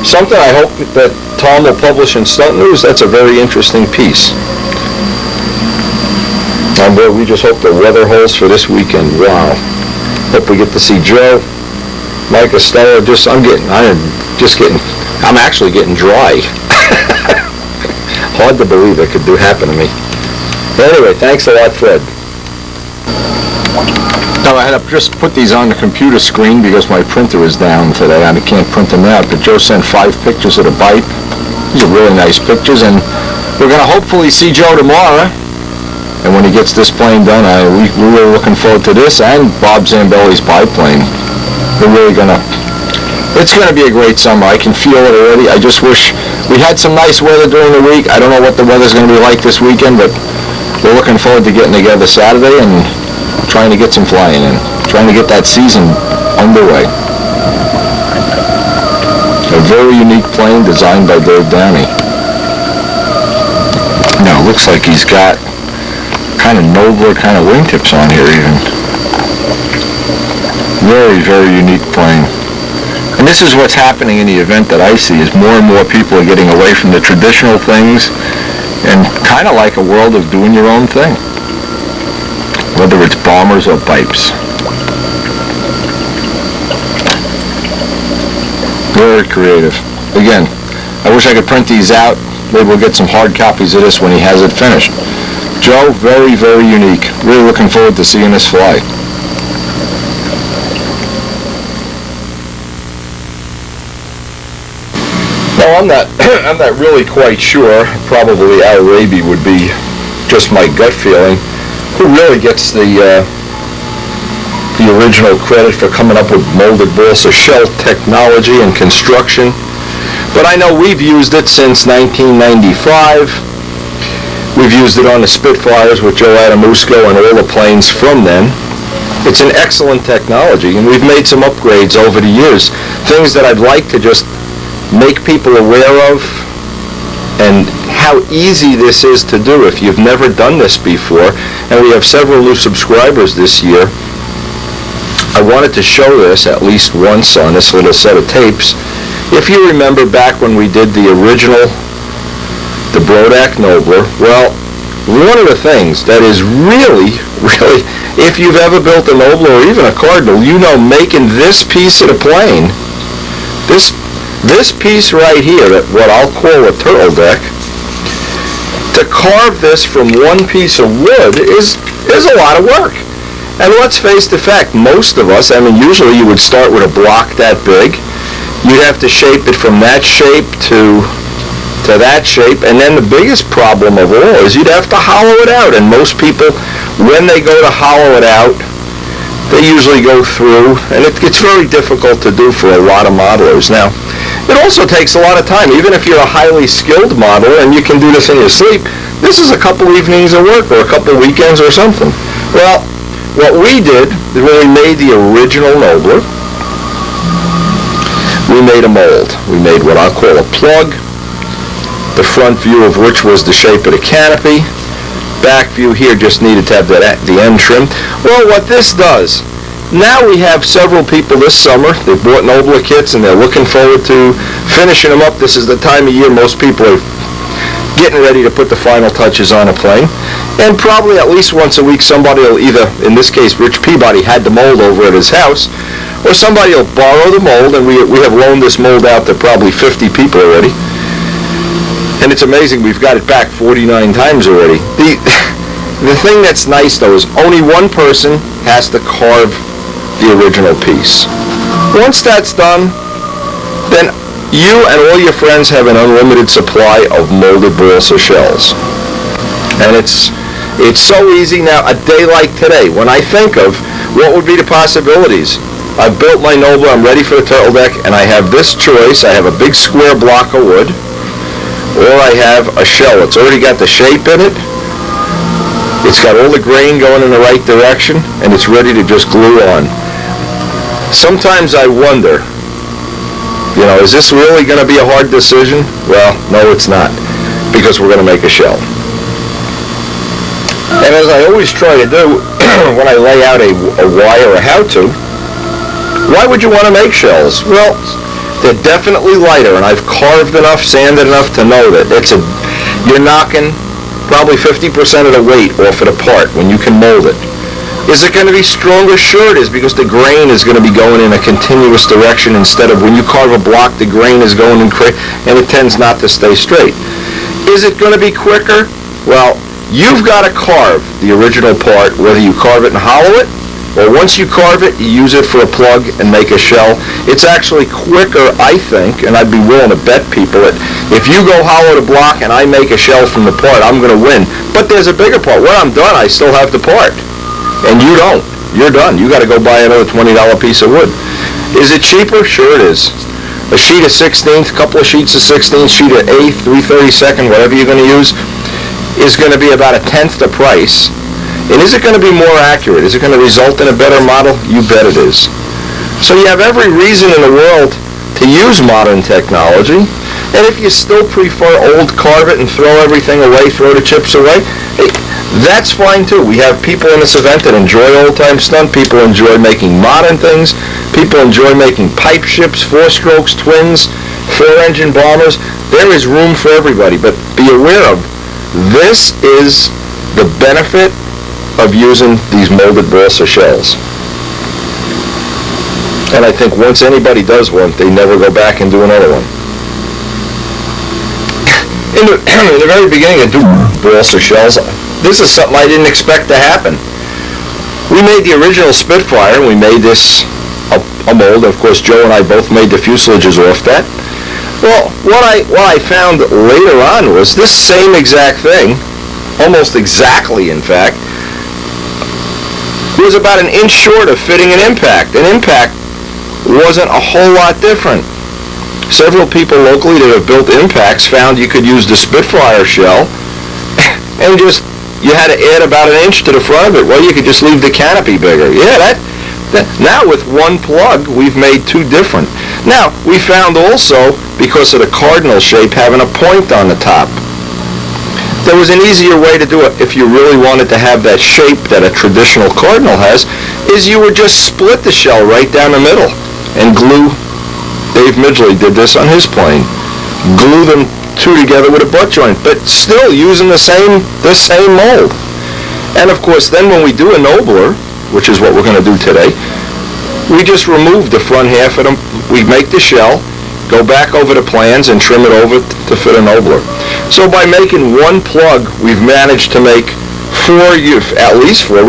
something I hope that Tom will publish in Stunt News. That's a very interesting piece. And boy, we just hope the weather holds for this weekend. Wow. Hope we get to see Joe, Mike Estella. I'm actually getting dry. Hard to believe it could happen to me. Anyway, thanks a lot, Fred. Now, I had to just put these on the computer screen because my printer is down today and I can't print them out. But Joe sent 5 pictures of the bike. These are really nice pictures, and we're going to hopefully see Joe tomorrow. And when he gets this plane done, we're really looking forward to this and Bob Zambelli's biplane. We're really it's going to be a great summer. I can feel it already. I just wish we had some nice weather during the week. I don't know what the weather's going to be like this weekend, but we're looking forward to getting together Saturday and trying to get some flying in, trying to get that season underway. A very unique plane designed by Dave Downey. Now, it looks like he's got kind of nobler kind of wingtips on here even. Very, very unique plane. And this is what's happening in the event that I see, is more and more people are getting away from the traditional things and kind of like a world of doing your own thing. Whether it's bombers or pipes. Very creative. Again, I wish I could print these out. Maybe we'll get some hard copies of this when he has it finished. Joe, very, very unique. Really looking forward to seeing this fly. No, I'm not really quite sure. Probably Al Raby would be just my gut feeling. Who really gets the original credit for coming up with molded balsa shell technology and construction? But I know we've used it since 1995. We've used it on the Spitfires with Joe Adamusco and all the planes from then. It's an excellent technology, and we've made some upgrades over the years. Things that I'd like to just make people aware of, and how easy this is to do if you've never done this before. And we have several new subscribers this year. I wanted to show this at least once on this little set of tapes. If you remember back when we did the original, the Brodak Nobler, well, one of the things that is really, if you've ever built a Nobler or even a Cardinal, you know, making this piece of the plane, this piece right here, what I'll call a turtle deck, to carve this from one piece of wood is a lot of work. And let's face the fact, most of us, I mean, usually you would start with a block that big. You'd have to shape it from that shape to that shape, and then the biggest problem of all is you'd have to hollow it out. And most people, when they go to hollow it out, they usually go through, and it's very difficult to do for a lot of modelers. Now, it also takes a lot of time. Even if you're a highly skilled modeler and you can do this in your sleep, this is a couple evenings of work or a couple weekends or something. Well, what we did is when we made the original Nobler, we made a mold. We made what I'll call a plug, the front view of which was the shape of the canopy. Back view here just needed to have the end trim. Well, what this does, now we have several people this summer. They bought Nobler kits and they're looking forward to finishing them up. This is the time of year most people are getting ready to put the final touches on a plane. And probably at least once a week somebody will either, in this case Rich Peabody had the mold over at his house, or somebody will borrow the mold, and we have loaned this mold out to probably 50 people already. And it's amazing, we've got it back 49 times already. The thing that's nice though is only one person has to carve the original piece. Once that's done, then you and all your friends have an unlimited supply of molded balsa shells. And it's so easy now. A day like today, when I think of what would be the possibilities, I've built my Nobler, I'm ready for the turtle deck, and I have this choice. I have a big square block of wood, or I have a shell. It's already got the shape in it. It's got all the grain going in the right direction, and it's ready to just glue on. Sometimes I wonder, is this really going to be a hard decision? Well, no, it's not, because we're going to make a shell. And as I always try to do when I lay out a why or a how-to, why would you want to make shells? Well, they're definitely lighter, and I've carved enough, sanded enough to know that you're knocking probably 50% of the weight off of the part when you can mold it. Is it going to be stronger? Sure it is, because the grain is going to be going in a continuous direction instead of when you carve a block, the grain is going in and it tends not to stay straight. Is it going to be quicker? Well, you've got to carve the original part, whether you carve it and hollow it, or once you carve it, you use it for a plug and make a shell. It's actually quicker, I think, and I'd be willing to bet people that if you go hollow the block and I make a shell from the part, I'm going to win. But there's a bigger part. When I'm done, I still have the part. And you don't. You're done. You got to go buy another $20 piece of wood. Is it cheaper? Sure it is. A sheet of 16th, couple of sheets of 16th, sheet of 8th, 3/32, whatever you're going to use. is going to be about 1/10 the price. And is it going to be more accurate? Is it going to result in a better model? You bet it is. So you have every reason in the world to use modern technology. And if you still prefer old, carve it and throw everything away, throw the chips away, hey, that's fine too. We have people in this event that enjoy old-time stunt. People enjoy making modern things. People enjoy making pipe ships, four-strokes, twins, four-engine bombers. There is room for everybody. But be aware of, this is the benefit of using these molded balsa shells. And I think once anybody does one, they never go back and do another one. In the very beginning of doing balsa shells, this is something I didn't expect to happen. We made the original Spitfire, and we made this a mold. Of course, Joe and I both made the fuselages off that. Well, what I found later on was this same exact thing, almost exactly in fact, was about 1 inch short of fitting an impact. An impact wasn't a whole lot different. Several people locally that have built impacts found you could use the Spitfire shell and just, you had to add about 1 inch to the front of it. Well, you could just leave the canopy bigger. Yeah, that now with one plug, we've made two different. Now, we found also, because of the cardinal shape having a point on the top, there was an easier way to do it if you really wanted to have that shape that a traditional cardinal has, is you would just split the shell right down the middle and glue. Dave Midgley did this on his plane. Glue them two together with a butt joint, but still using the same mold. And of course, then when we do a nobler, which is what we're going to do today, we just remove the front half of them. We make the shell, go back over the plans, and trim it over to fit a nobler. So by making one plug, we've managed to make at least four.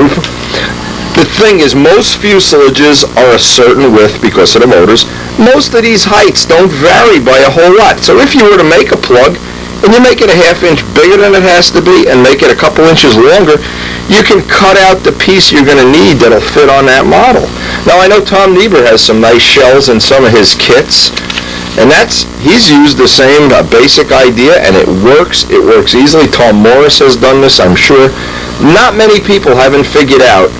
The thing is, most fuselages are a certain width because of the motors. Most of these heights don't vary by a whole lot. So if you were to make a plug, and you make it a 1/2 inch bigger than it has to be, and make it a couple inches longer, you can cut out the piece you're going to need that'll fit on that model. Now, I know Tom Niebuhr has some nice shells in some of his kits, and he's used the same basic idea, and it works. It works easily. Tom Morris has done this, I'm sure. Not many people haven't figured out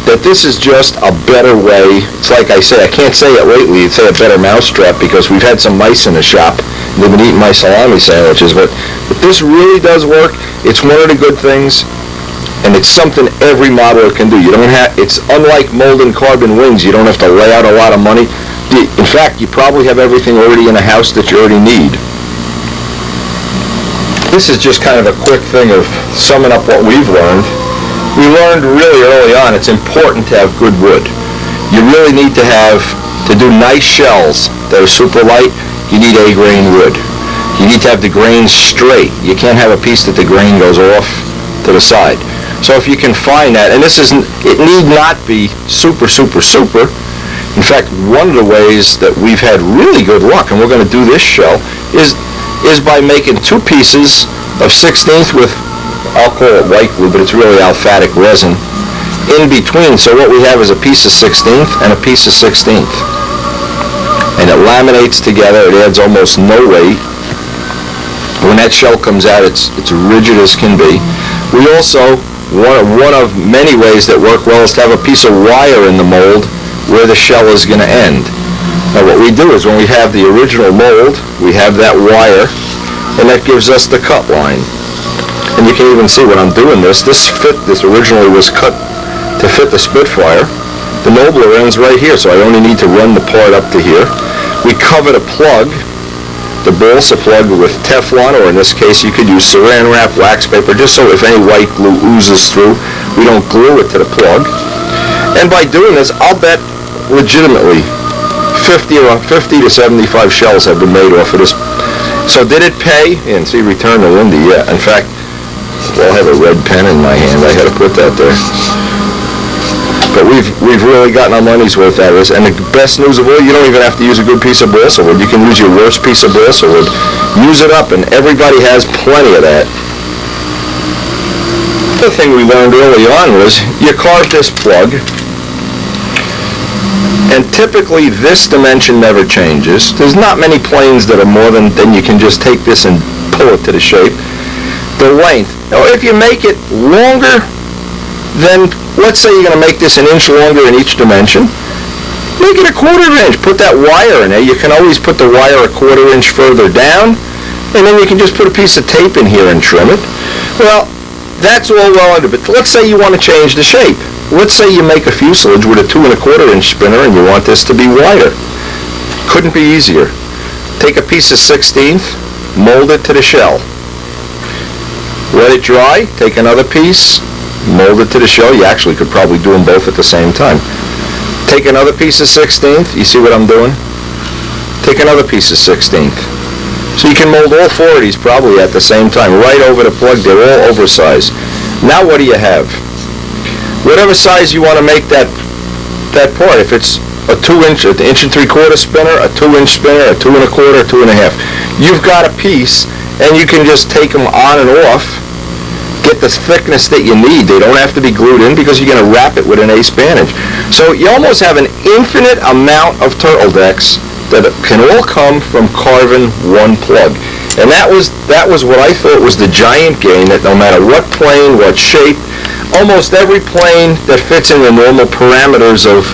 that this is just a better way. It's like I say, I can't say it lately, it's say a better mousetrap, because we've had some mice in the shop. They've been eating my salami sandwiches, but this really does work. It's one of the good things, and it's something every modeler can do. It's unlike molding carbon wings. You don't have to lay out a lot of money. In fact, you probably have everything already in a house that you already need. This is just kind of a quick thing of summing up what we've learned. We learned really early on it's important to have good wood. You really need to do nice shells that are super light, you need A-grain wood. You need to have the grain straight. You can't have a piece that the grain goes off to the side. So if you can find that, and it need not be super, super, super. In fact, one of the ways that we've had really good luck, and we're going to do this shell, is by making two pieces of 16th with, I'll call it white glue, but it's really alphatic resin, in between. So what we have is a piece of 16th and a piece of 16th. And it laminates together. It adds almost no weight. When that shell comes out, it's rigid as can be. We also, one of many ways that work well is to have a piece of wire in the mold where the shell is going to end. Now what we do is when we have the original mold, we have that wire, and that gives us the cut line. And you can even see when I'm doing this originally was cut to fit the Spitfire. The nobler ends right here, so I only need to run the part up to here. We cover the plug, the balsa plug, with Teflon, or in this case you could use saran wrap, wax paper, just so if any white glue oozes through, we don't glue it to the plug. And by doing this, I'll bet legitimately 50 to 75 shells have been made off of this. So did it pay? And see, return to Lindy. Yeah, in fact, well, I have a red pen in my hand. I had to put that there. But we've really gotten our money's worth out of this. And the best news of all, you don't even have to use a good piece of balsa wood. You can use your worst piece of balsa wood. Use it up, and everybody has plenty of that. The other thing we learned early on was you carve this plug, and typically this dimension never changes. There's not many planes that are more than you can just take this and pull it to the shape. the length. Now, if you make it longer, then let's say you're going to make this an inch longer in each dimension, make it a 1/4 inch. Put that wire in there. You can always put the wire a 1/4 inch further down, and then you can just put a piece of tape in here and trim it. Well, that's all well under, but let's say you want to change the shape. Let's say you make a fuselage with a 2 1/4 inch spinner and you want this to be wider. Couldn't be easier. Take a piece of 1/16, mold it to the shell. Let it dry, take another piece, mold it to the shell. You actually could probably do them both at the same time. Take another piece of 1/16, you see what I'm doing? Take another piece of 1/16. So you can mold all 4 of these probably at the same time, right over the plug. They're all oversized. Now what do you have? Whatever size you want to make that part, if it's a 2 inch, an 1 3/4 spinner, a 2 inch spinner, a 2 1/4, 2 1/2. You've got a piece, and you can just take them on and off, get the thickness that you need. They don't have to be glued in because you're going to wrap it with an ace bandage. So you almost have an infinite amount of turtle decks that can all come from carving one plug. And that was what I thought was the giant gain, that no matter what plane, what shape, almost every plane that fits in the normal parameters of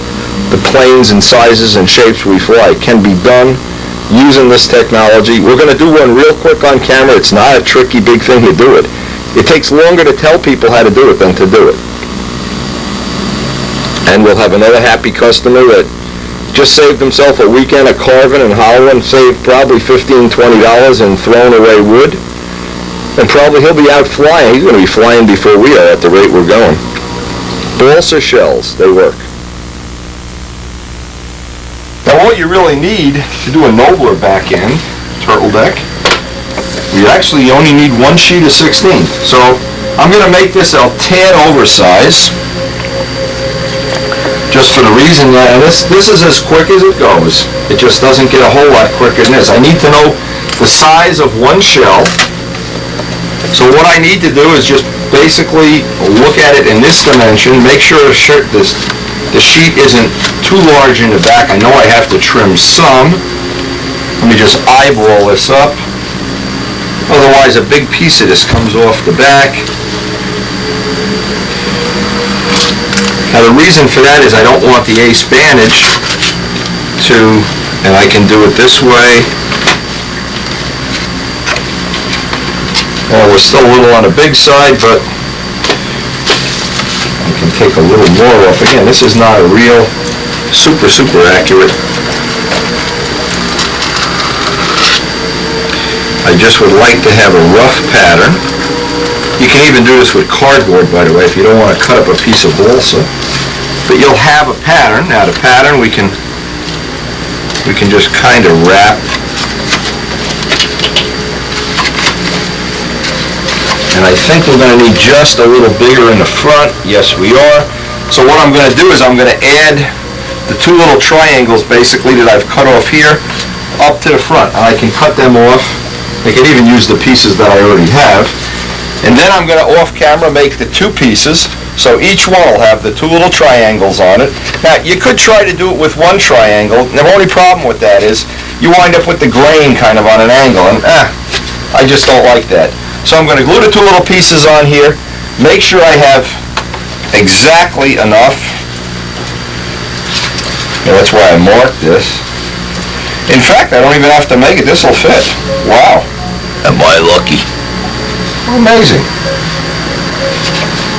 the planes and sizes and shapes we fly can be done using this technology. We're going to do one real quick on camera. It's not a tricky big thing to do it. It takes longer to tell people how to do it than to do it. And we'll have another happy customer that just saved himself a weekend of carving and hollowing, saved probably $15, $20 in thrown away wood. And probably he'll be out flying. He's going to be flying before we are at the rate we're going. Balsa shells, they work. Now what you really need to do a nobler back end turtle deck, you actually only need 1 sheet of 16. So I'm going to make this a tad oversized, just for the reason that this is as quick as it goes. It just doesn't get a whole lot quicker than this. I need to know the size of one shell. So what I need to do is just basically look at it in this dimension, make sure the sheet isn't too large in the back. I know I have to trim some. Let me just eyeball this up. Otherwise a big piece of this comes off the back. Now the reason for that is I don't want the ace bandage to, and I can do it this way. Well, we're still a little on the big side, but I can take a little more off. Again, this is not a real super accurate. I just would like to have a rough pattern. You can even do this with cardboard, by the way, if you don't want to cut up a piece of balsa. But you'll have a pattern. Now the pattern we can just kind of wrap. And I think we're going to need just a little bigger in the front. Yes, we are. So what I'm going to do is I'm going to add the 2 little triangles basically that I've cut off here up to the front. And I can cut them off. I can even use the pieces that I already have. And then I'm going to off camera make the 2 pieces. So each one will have the 2 little triangles on it. Now you could try to do it with 1 triangle. The only problem with that is you wind up with the grain kind of on an angle. And I just don't like that. So I'm going to glue the 2 little pieces on here. Make sure I have exactly enough. Yeah, that's why I marked this. In fact, I don't even have to make it. This will fit. Wow. Am I lucky? Amazing.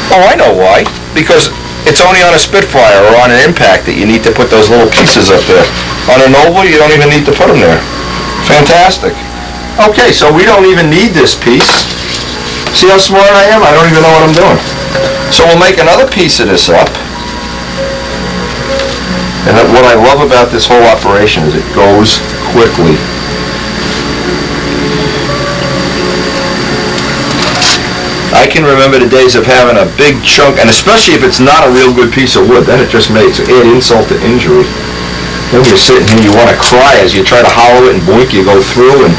Oh, I know why. Because it's only on a Spitfire or on an Impact that you need to put those little pieces up there. On a Noble, you don't even need to put them there. Fantastic. Okay, so we don't even need this piece. See how smart I am? I don't even know what I'm doing. So we'll make another piece of this up. And what I love about this whole operation is it goes quickly. I can remember the days of having a big chunk, and especially if it's not a real good piece of wood, then it just makes add insult to injury. Then you're sitting here, you want to cry as you try to hollow it, and boink, you go through. And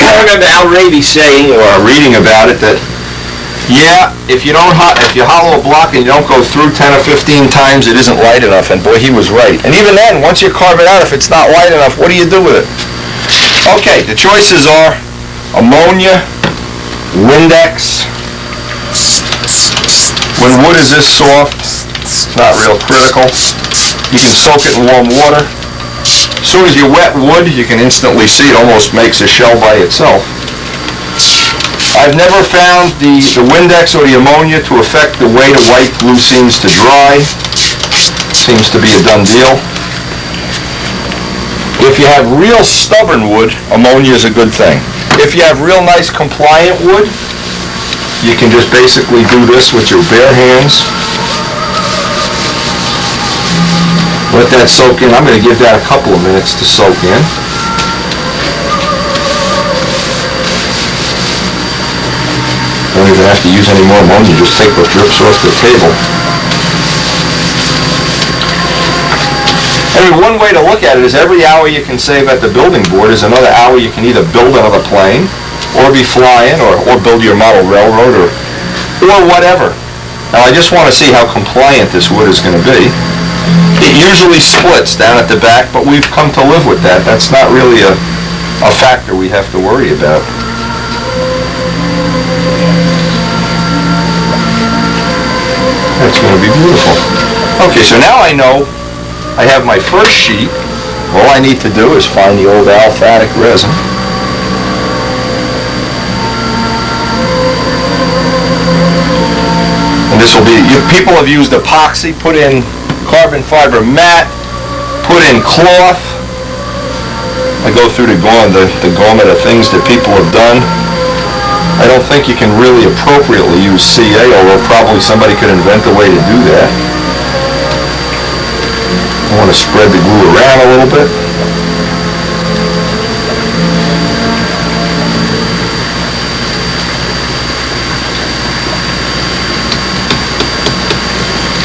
I remember Al Raby saying, or reading about it, that yeah, if you hollow a block and you don't go through 10 or 15 times, it isn't light enough. And boy, he was right. And even then, once you carve it out, if it's not light enough, what do you do with it? Okay, the choices are ammonia, Windex. When wood is this soft, it's not real critical. You can soak it in warm water. As soon as you wet wood, you can instantly see it almost makes a shell by itself. I've never found the Windex or the ammonia to affect the way the white glue seems to dry. Seems to be a done deal. If you have real stubborn wood, ammonia is a good thing. If you have real nice compliant wood, you can just basically do this with your bare hands. Let that soak in. I'm going to give that a couple of minutes to soak in. Don't even have to use any more ammonia, just take what drips off the table. I mean, one way to look at it is every hour you can save at the building board is another hour you can either build another plane, or be flying, or build your model railroad, or whatever. Now I just want to see how compliant this wood is going to be. It usually splits down at the back, but we've come to live with that. That's not really a factor we have to worry about. That's going to be beautiful. Okay, so now I know I have my first sheet. All I need to do is find the old aliphatic resin. And this will be, people have used epoxy, put in carbon fiber mat, put in cloth. I go through the gamut of things that people have done. I don't think you can really appropriately use CA, although probably somebody could invent a way to do that. I want to spread the glue around a little bit.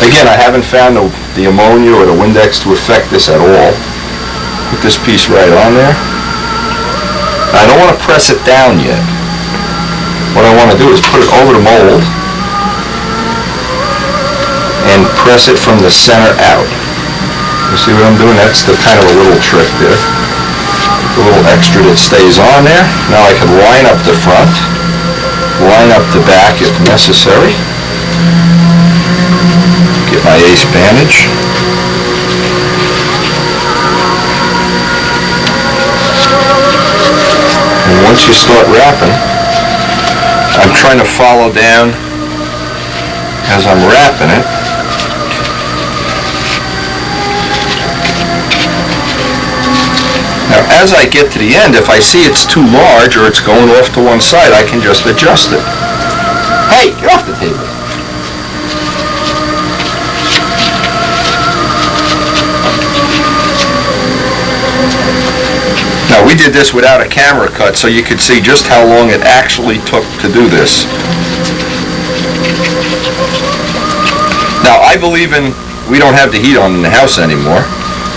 Again, I haven't found the ammonia or the Windex to affect this at all. Put this piece right on there. I don't want to press it down yet. What I want to do is put it over the mold and press it from the center out. You see what I'm doing? That's the kind of a little trick there. A little extra that stays on there. Now I can line up the front, line up the back if necessary. Get my ace bandage. And once you start wrapping, I'm trying to follow down as I'm wrapping it. Now as I get to the end, if I see it's too large or it's going off to one side, I can just adjust it. Hey, get off the table. Now we did this without a camera cut so you could see just how long it actually took to do this. Now I believe we don't have the heat on in the house anymore,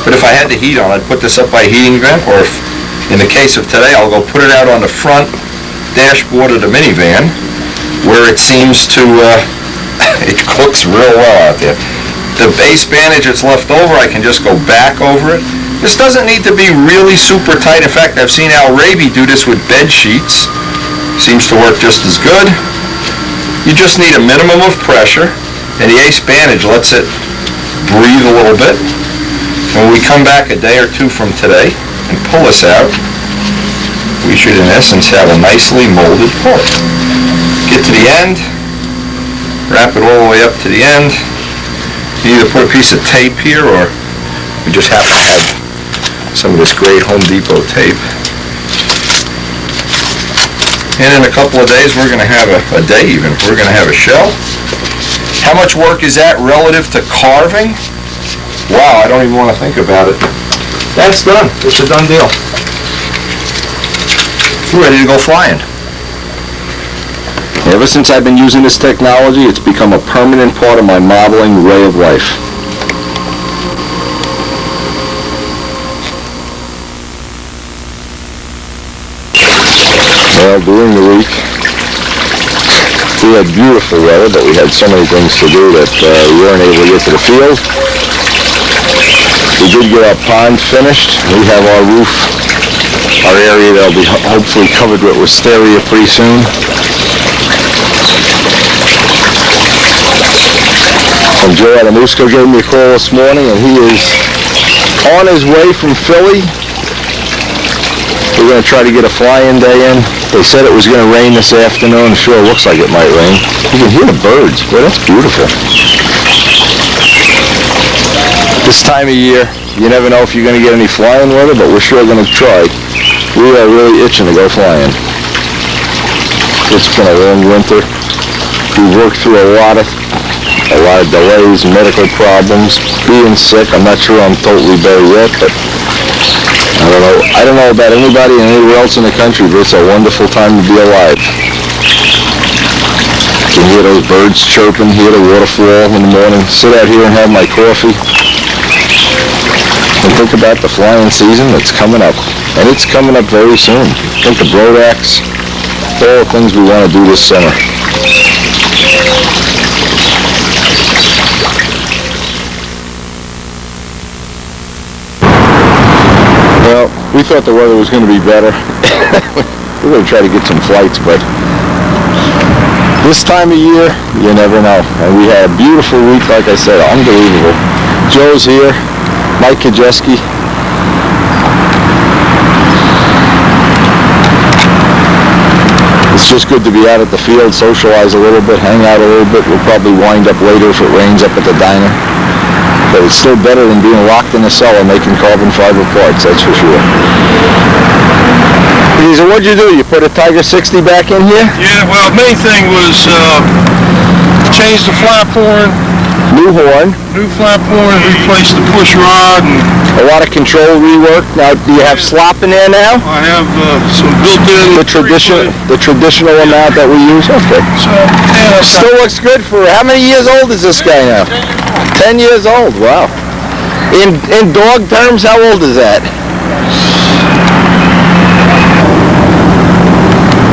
but if I had the heat on, I'd put this up by a heating vent, or if, in the case of today, I'll go put it out on the front dashboard of the minivan where it seems to, it cooks real well out there. The base bandage that's left over, I can just go back over it. This doesn't need to be really super tight. In fact, I've seen Al Raby do this with bed sheets. Seems to work just as good. You just need a minimum of pressure, and the ace bandage lets it breathe a little bit. When we come back a day or two from today and pull this out, we should in essence have a nicely molded part. Get to the end, wrap it all the way up to the end. You either put a piece of tape here, or we just happen to have some of this great Home Depot tape. And in a couple of days, we're going to have a day even, we're going to have a shell. How much work is that relative to carving? Wow, I don't even want to think about it. That's done. It's a done deal. We're ready to go flying. Ever since I've been using this technology, it's become a permanent part of my modeling way of life. Well, during the week, we had beautiful weather, but we had so many things to do that we weren't able to get to the field. We did get our pond finished. We have our roof, our area that'll be hopefully covered with wisteria pretty soon. And Joe Adamusco gave me a call this morning, and he is on his way from Philly. We're going to try to get a fly-in day in. They said it was going to rain this afternoon. Sure looks like it might rain. You can hear the birds. Boy, that's beautiful. This time of year, you never know if you're going to get any flying weather, but we're sure going to try. We are really itching to go flying. It's been a long winter. We've worked through a lot of delays, medical problems, being sick. I'm not sure I'm totally better yet, but I don't know about anybody and anywhere else in the country, but it's a wonderful time to be alive. I can hear those birds chirping, hear the waterfall in the morning, sit out here and have my coffee, and think about the flying season that's coming up. And it's coming up very soon. Think of Brodax, all the things we want to do this summer. Well, we thought the weather was going to be better. We're going to try to get some flights, but this time of year, you never know. And we had a beautiful week, like I said, unbelievable. Joe's here, Mike Kajeski. It's just good to be out at the field, socialize a little bit, hang out a little bit. We'll probably wind up later if it rains up at the diner. But it's still better than being locked in a cellar making carbon fiber parts, that's for sure. So what'd you do? You put a Tiger 60 back in here? Yeah, well, the main thing was change the flap horn. New horn. New flap horn, replace the push rod. And a lot of control rework. Now, do you have slop in there now? I have some built-in. The traditional amount that we use? Okay. So, yeah, still looks good for, how many years old is this guy now? 10 years old, wow. In dog terms, how old is that?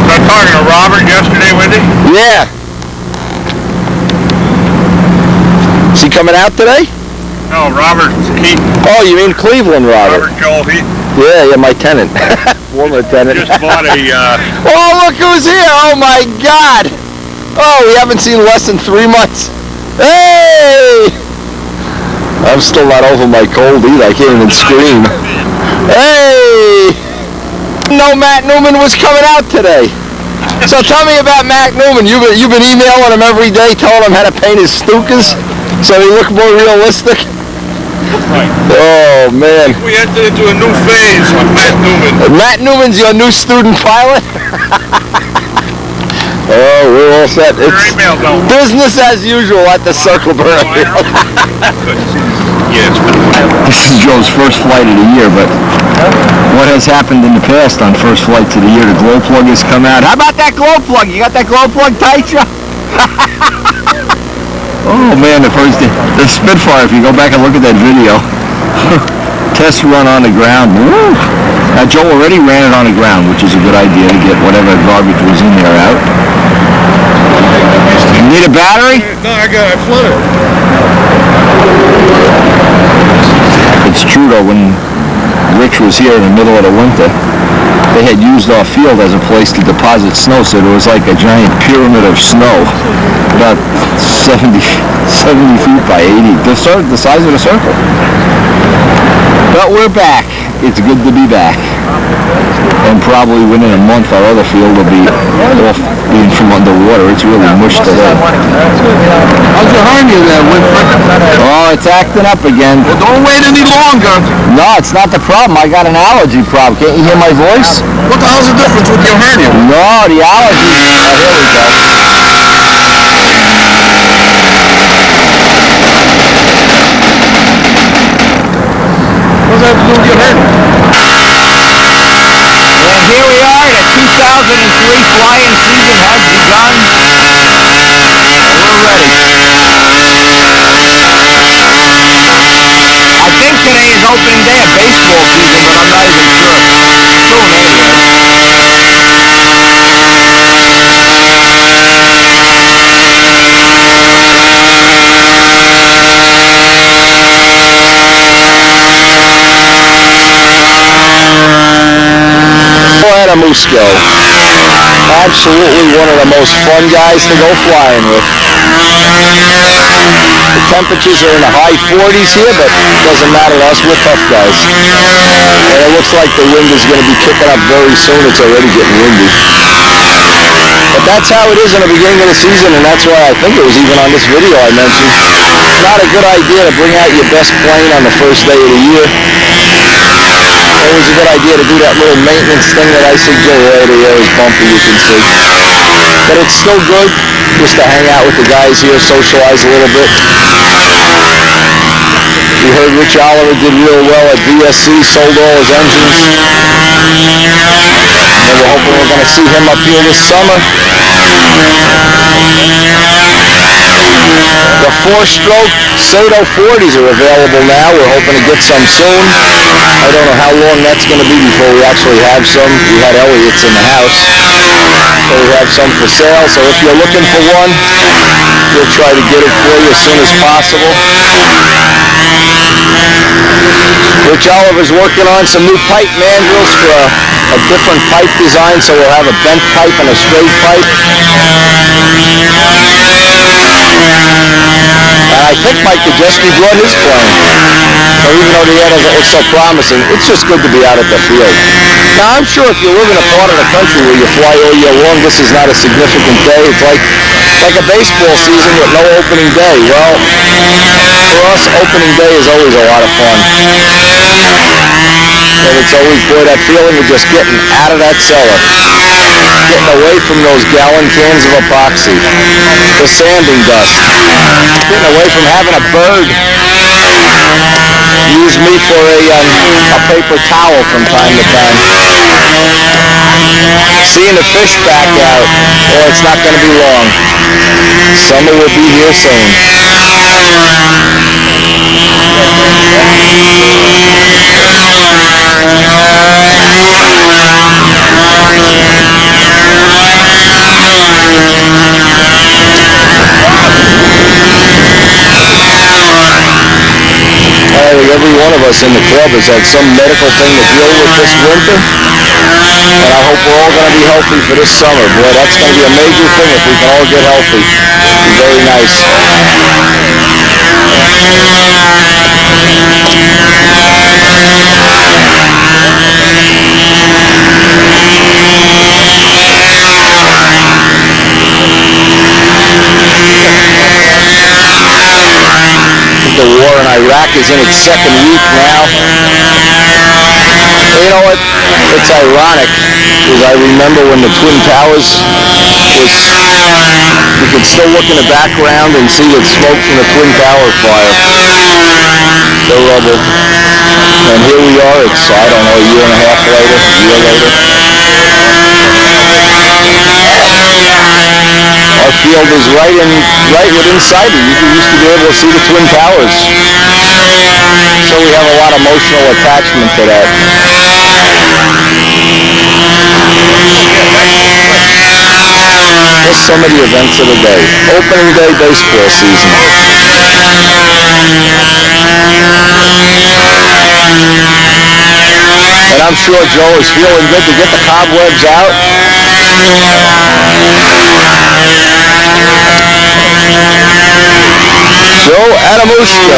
I was talking to Robert yesterday, Wendy? Yeah. Is he coming out today? No, Robert Heaton. Oh, you mean Cleveland Robert? Robert Joel Heaton. Yeah, my tenant. Former tenant. Just bought a... Oh, look who's here! Oh, my God! Oh, we haven't seen less than 3 months. Hey! I'm still not over my cold either. I can't even scream. Hey! No, Matt Newman was coming out today. So tell me about Matt Newman. You've been emailing him every day, telling him how to paint his Stukas so they look more realistic. Right. Oh, man. We entered into a new phase with Matt Newman. Matt Newman's your new student pilot? Oh, we're all set. It's business as usual at the Circle Burn. Yeah, it's been a while. This is Joe's first flight of the year, but what has happened in the past on first flights of the year? The glow plug has come out. How about that glow plug? You got that glow plug tight, Joe? Oh man, the Spitfire, if you go back and look at that video, test run on the ground. Woo. Now Joe already ran it on the ground, which is a good idea to get whatever garbage was in there out. You need a battery? No, I flooded. It's true though, when Rich was here in the middle of the winter, they had used our field as a place to deposit snow, so there was like a giant pyramid of snow, about 70 feet by 80, the size of the circle. But we're back. It's good to be back. And probably within a month our other field will be off being from underwater. It's really mushed today. How's your hernia there, Winfrey? Oh, it's acting up again. Well, don't wait any longer. No, it's not the problem. I got an allergy problem. Can't you hear my voice? What the hell's the difference with your hernia? No, the allergy. Oh, here we go. What's that to do with your hernia? Well, here we are. The 2003 flying season has begun. We're ready. I think today is opening day of baseball season, but I'm not even sure. Soon, Adamusco. Absolutely one of the most fun guys to go flying with. The temperatures are in the high 40s here, but it doesn't matter to us. We're tough guys. And it looks like the wind is going to be kicking up very soon. It's already getting windy. But that's how it is in the beginning of the season, and that's why I think it was even on this video I mentioned. It's not a good idea to bring out your best plane on the first day of the year. Always a good idea to do that little maintenance thing that I suggest. Right, the air is bumpy, you can see. But it's still good just to hang out with the guys here, socialize a little bit. We heard Rich Oliver did real well at VSC, sold all his engines. And we're hoping we're going to see him up here this summer. The 4-stroke Sato 40s are available now. We're hoping to get some soon. I don't know how long that's going to be before we actually have some. We had Elliott's in the house, so we have some for sale. So if you're looking for one, we'll try to get it for you as soon as possible. Rich Oliver's working on some new pipe mandrels for a different pipe design, so we'll have a bent pipe and a straight pipe. And I think Mike Kajeski brought his plane. So even though the air is so promising, it's just good to be out at the field. Now I'm sure if you live in a part of the country where you fly all year long, this is not a significant day. It's like a baseball season with no opening day. Well, for us, opening day is always a lot of fun. And it's always, boy, that feeling of just getting out of that cellar. Getting away from those gallon cans of epoxy. The sanding dust. Getting away from having a bird use me for a paper towel from time to time. Seeing the fish back out, well, it's not going to be long. Summer will be here soon. Every one of us in the club has had some medical thing to deal with this winter, and I hope we're all going to be healthy for this summer. Boy, that's going to be a major thing if we can all get healthy. It'll be very nice. The war in Iraq is in its second week now. You know what? It's ironic, because I remember when the Twin Towers was, you could still look in the background and see the smoke from the Twin Tower fire. The rubble. And here we are, it's, I don't know, a year and a half later, a year later. Our field is right within sight. You used to be able to see the Twin Towers. So we have a lot of emotional attachment to that. Just some of the events of the day. Opening day baseball season. And I'm sure Joe is feeling good to get the cobwebs out. Joe Adamushko.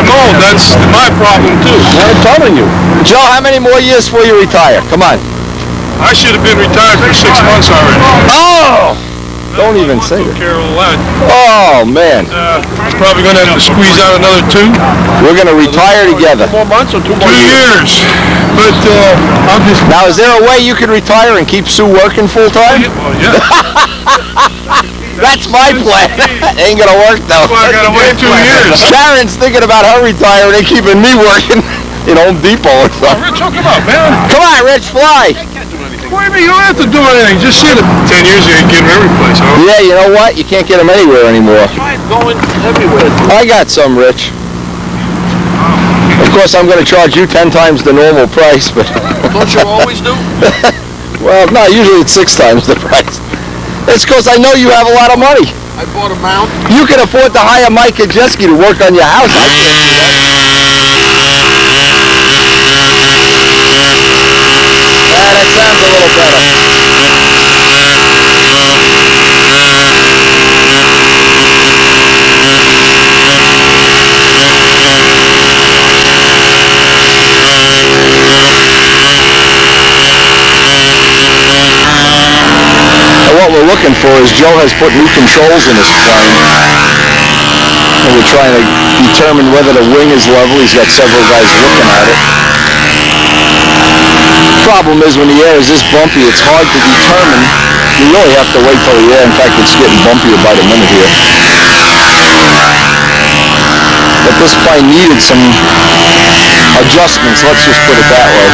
No, that's my problem too. I'm telling you. Joe, how many more years before you retire? Come on. I should have been retired for 6 months already. Oh! Don't even say that. Oh, man. Probably going to have to squeeze out another 2. We're going to retire together. 2 more months or 2 more years. But I'm just... Now, is there a way you can retire and keep Sue working full-time? Well, yeah. That's my plan. Ain't going to work, though. Well, I got to wait 2 years. Karen's thinking about her retiring and keeping me working in Home Depot or something. Rich, come on, man. Come on, Rich, fly. What do you mean? You don't have to do anything. Just sit it. 10 years you ain't getting every place, huh? Yeah, you know what? You can't get them anywhere anymore. Try going everywhere. I got some, Rich. Of course, I'm going to charge you 10 times the normal price, but... Don't you always do? Well, no, usually it's 6 times the price. It's because I know you have a lot of money. I bought a mount. You can afford to hire Mike Kajeski to work on your house. I can't do that. unpredictable is Joe has put new controls in his plane. And we're trying to determine whether the wing is level. He's got several guys looking at it. The problem is when the air is this bumpy, it's hard to determine. You really have to wait till the air. In fact, it's getting bumpier by the minute here. But this plane needed some adjustments, let's just put it that way.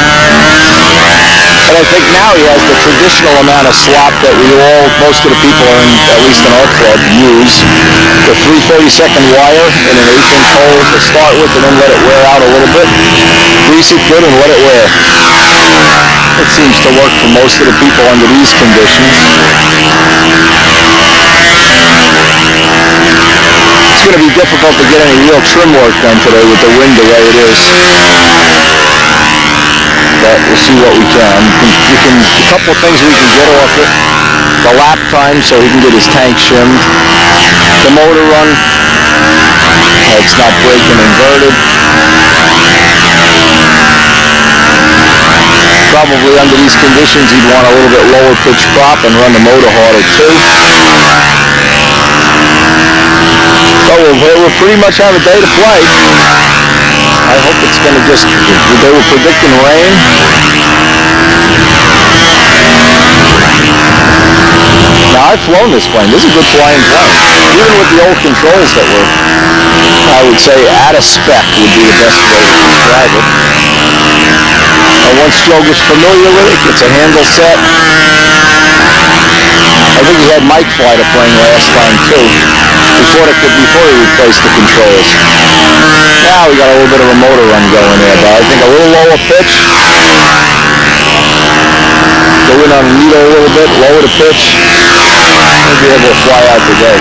And I think now he has the traditional amount of slop that most of the people at least in our club, use. The 3/32 wire in an 1/8" hole to start with, and then let it wear out a little bit. Grease it good and let it wear. It seems to work for most of the people under these conditions. It's going to be difficult to get any real trim work done today with the wind the way it is. But we'll see what we can. A couple of things we can get off it. The lap time so he can get his tank shimmed. The motor run. It's not braking inverted. Probably under these conditions he'd want a little bit lower pitch prop and run the motor harder too. So we'll pretty much have a day to play. I hope it's going to they were predicting rain. Now, I've flown this plane. This is a good flying plane. Even with the old controls that were, I would say, out of spec would be the best way to describe it. And once Joe gets familiar with it, gets a handle set. I think he had Mike fly the plane last time, too. Before he replaced the controls. Now we got a little bit of a motor run going there, but I think a little lower pitch. Go in on the needle a little bit, lower the pitch. We'll be able to fly out today.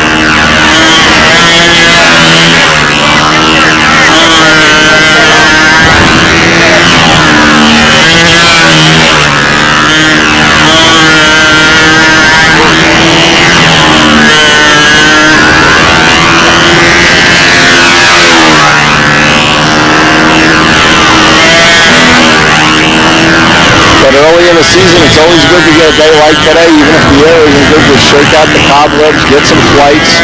But early in the season, it's always good to get a day like today, even if the air isn't good, to shake out the cobwebs, get some flights.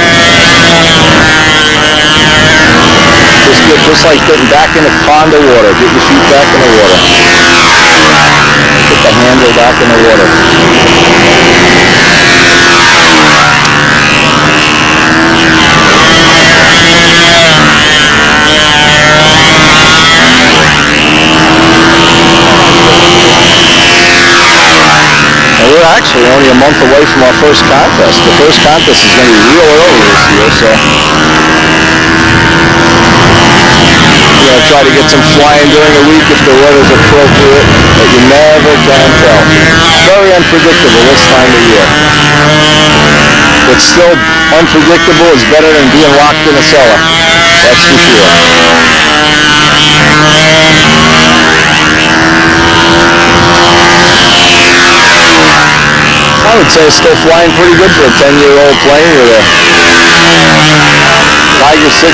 Just like getting back in a pond of water. Get your feet back in the water. Put the handle back in the water. We're actually only a month away from our first contest. The first contest is going to be real early this year, so we're going to try to get some flying during the week if the weather's appropriate, but you never can tell. Very unpredictable this time of year. But still unpredictable is better than being locked in a cellar. That's for sure. I would say it's still flying pretty good for a 10-year-old plane with a Tiger 60.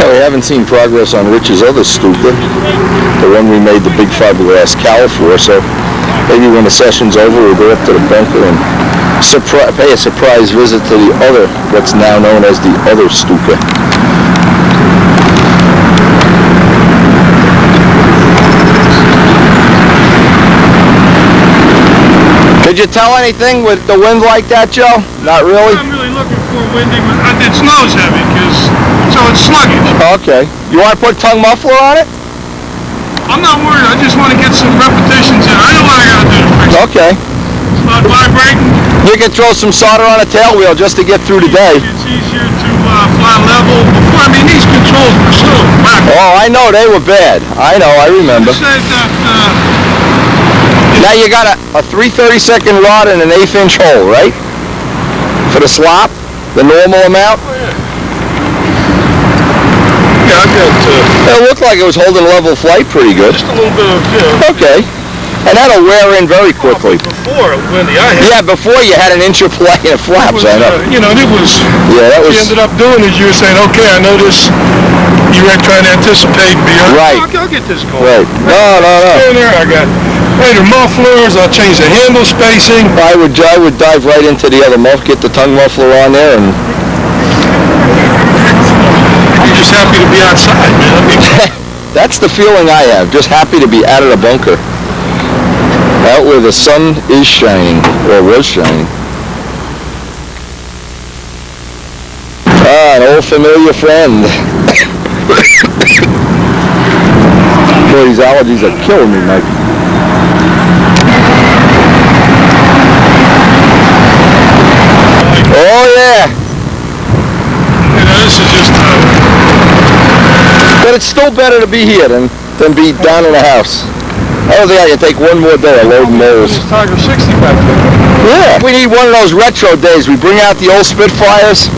I haven't seen progress on Rich's other Stuka, the one we made the big fiberglass cowl for, so maybe when the session's over we'll go up to the bunker and pay a surprise visit to the other, what's now known as the other Stuka. Did you tell anything with the wind like that, Joe? Not really? I'm really looking for windy, but it snows heavy, so it's sluggish. Okay. You want to put a tongue muffler on it? I'm not worried. I just want to get some repetitions in. I know what I got to do to fix it. Okay. It's not vibrating. You can throw some solder on a tail wheel just to get through the day. It's easier to fly level. Before, these controls were so whack. Oh, I know. They were bad. I know. I remember. You said that... Now you got a 3/32 rod and an 1/8" hole, right? For For the slop? The normal amount? Yeah, I got It looked like it was holding level flight pretty good. just a little bit of, Okay. And that'll wear in very quickly. before it windy. I had Yeah, before you had an inch of play and it flaps, I know. you know, and it was, Yeah, that what was... you ended up doing is you were saying, okay, I know this, you were trying to anticipate me. Right. I'll get this going. Right. No. In there, I got later mufflers, I'll change the handle spacing. I would dive right into the other muffler, get the tongue muffler on there, and I'm just happy to be outside, man. I mean, that's the feeling I have. Just happy to be out of the bunker. Out where the sun is shining, or was shining. An old familiar friend. Boy, these allergies are killing me, Mike. Oh, yeah. you know, this is just, But it's still better to be here than be down in the house. I don't think I can take one more day of loading those. this Tiger 60 back there. Yeah. We need one of those retro days. We bring out the old Spitfires,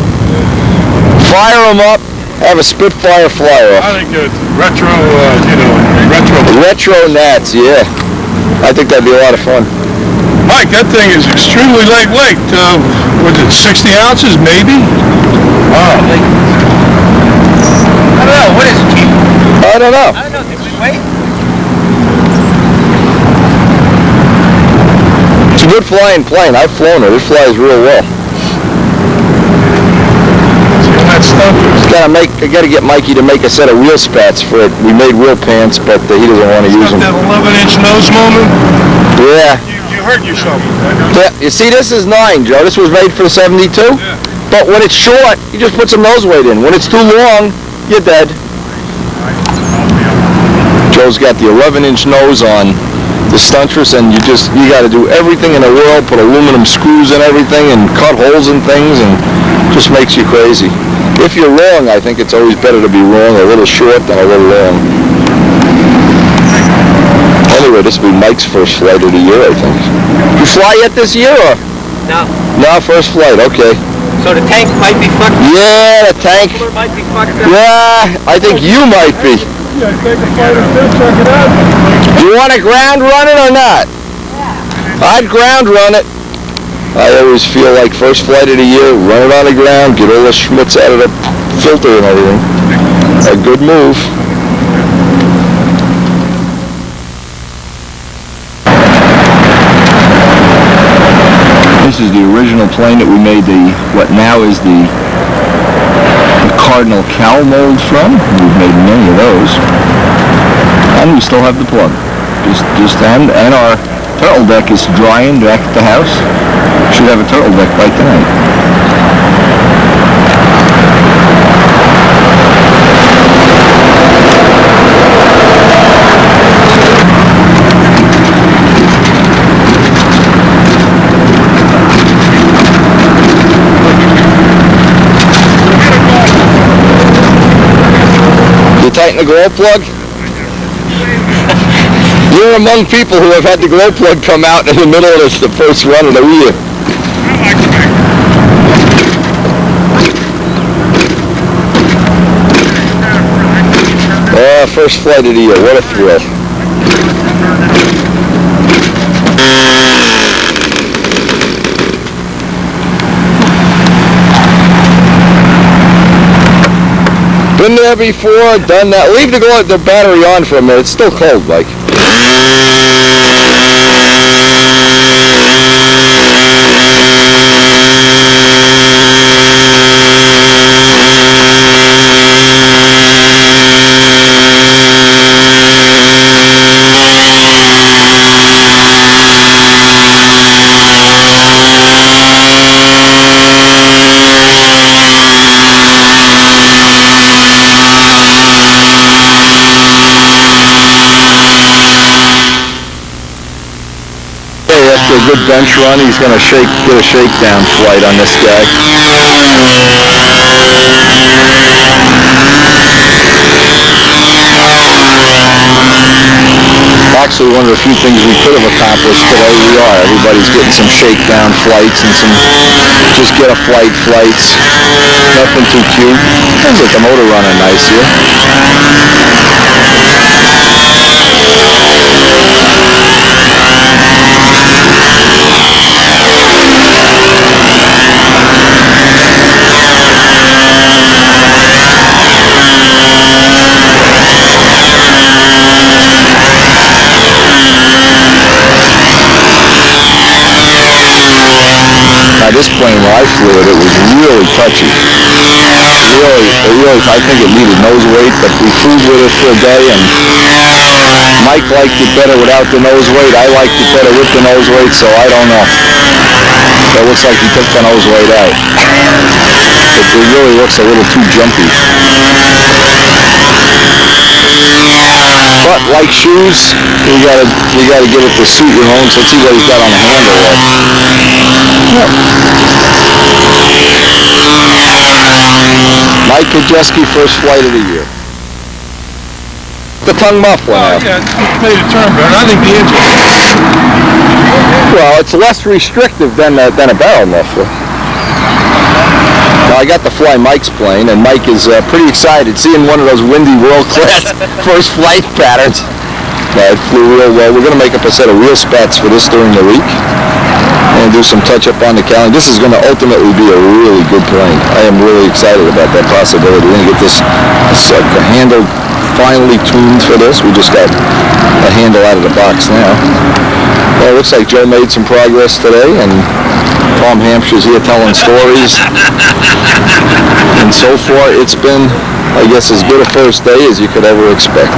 fire them up, have a Spitfire fly-off. I think retro, retro. Retro Nats, yeah. I think that'd be a lot of fun. Mike, that thing is extremely lightweight. Was it 60 ounces, maybe? I don't know. What is it, Chief? I don't know. I don't know. Did we wait? It's a good flying plane. I've flown it. It flies real well. See all that stuff? I gotta get Mikey to make a set of wheel spats for it. We made wheel pants, but he doesn't want to use them. That 11-inch nose moment. Yeah. You hurt yourself. Yeah. You see, this is 9, Joe. This was made for the 72. Yeah. But when it's short, you just put some nose weight in. When it's too long, you're dead. Joe's got the 11-inch nose on the stuntress, and you got to do everything in the world, put aluminum screws in everything, and cut holes in things, and just makes you crazy. If you're wrong, I think it's always better to be wrong a little short than a little long. Anyway, this will be Mike's first flight of the year, I think. You fly yet this year, or? No. No, first flight, okay. So the tank might be fucked up. Yeah, the tank. The might be fucked up. Yeah, I think you might be. Yeah, take a flight of this, check it out. You want to ground run it or not? I'd ground run it. I always feel like first flight of the year, run it on the ground, get all the schmutz out of the filter and everything. A good move. This is the original plane that we made what now is the Cardinal cowl mold from. We've made many of those. And we still have the plug. And our turtle deck is drying back at the house. Should have a turtle deck by tonight. You tighten the glow plug? You're among people who have had the glow plug come out in the middle of the first run of the year. First flight of the year, what a thrill. Been there before, done that. Leave the battery on for a minute. It's still cold, Mike. After a good bench run, he's going to get a shakedown flight on this guy. Actually, one of the few things we could have accomplished today, we are. Everybody's getting some shakedown flights and some just get a flights. Nothing too cute. Seems like the motor running nice here. Now this plane, when I flew it, it was really touchy. Really, I think it needed nose weight, but we flew with it for a day, and Mike liked it better without the nose weight. I liked it better with the nose weight, so I don't know. It looks like he took the nose weight out. It really looks a little too jumpy. But like shoes, you gotta give it to suit your own. So let's see what he's got on the handle there. Mike Kajeski, first flight of the year. The tongue muffler now. Yeah, it made a turn better. I think the engine. Well, it's less restrictive than a barrel muffler. Now I got to fly Mike's plane, and Mike is pretty excited, seeing one of those windy world-class first flight patterns. It flew real well. We're going to make up a set of real spats for this during the week, and do some touch-up on the calendar. This is going to ultimately be a really good plane. I am really excited about that possibility. We're going to get this handle finally tuned for this. We just got a handle out of the box now. Well, it looks like Joe made some progress today, and Tom Hampshire's here telling stories. And so far, it's been, I guess, as good a first day as you could ever expect.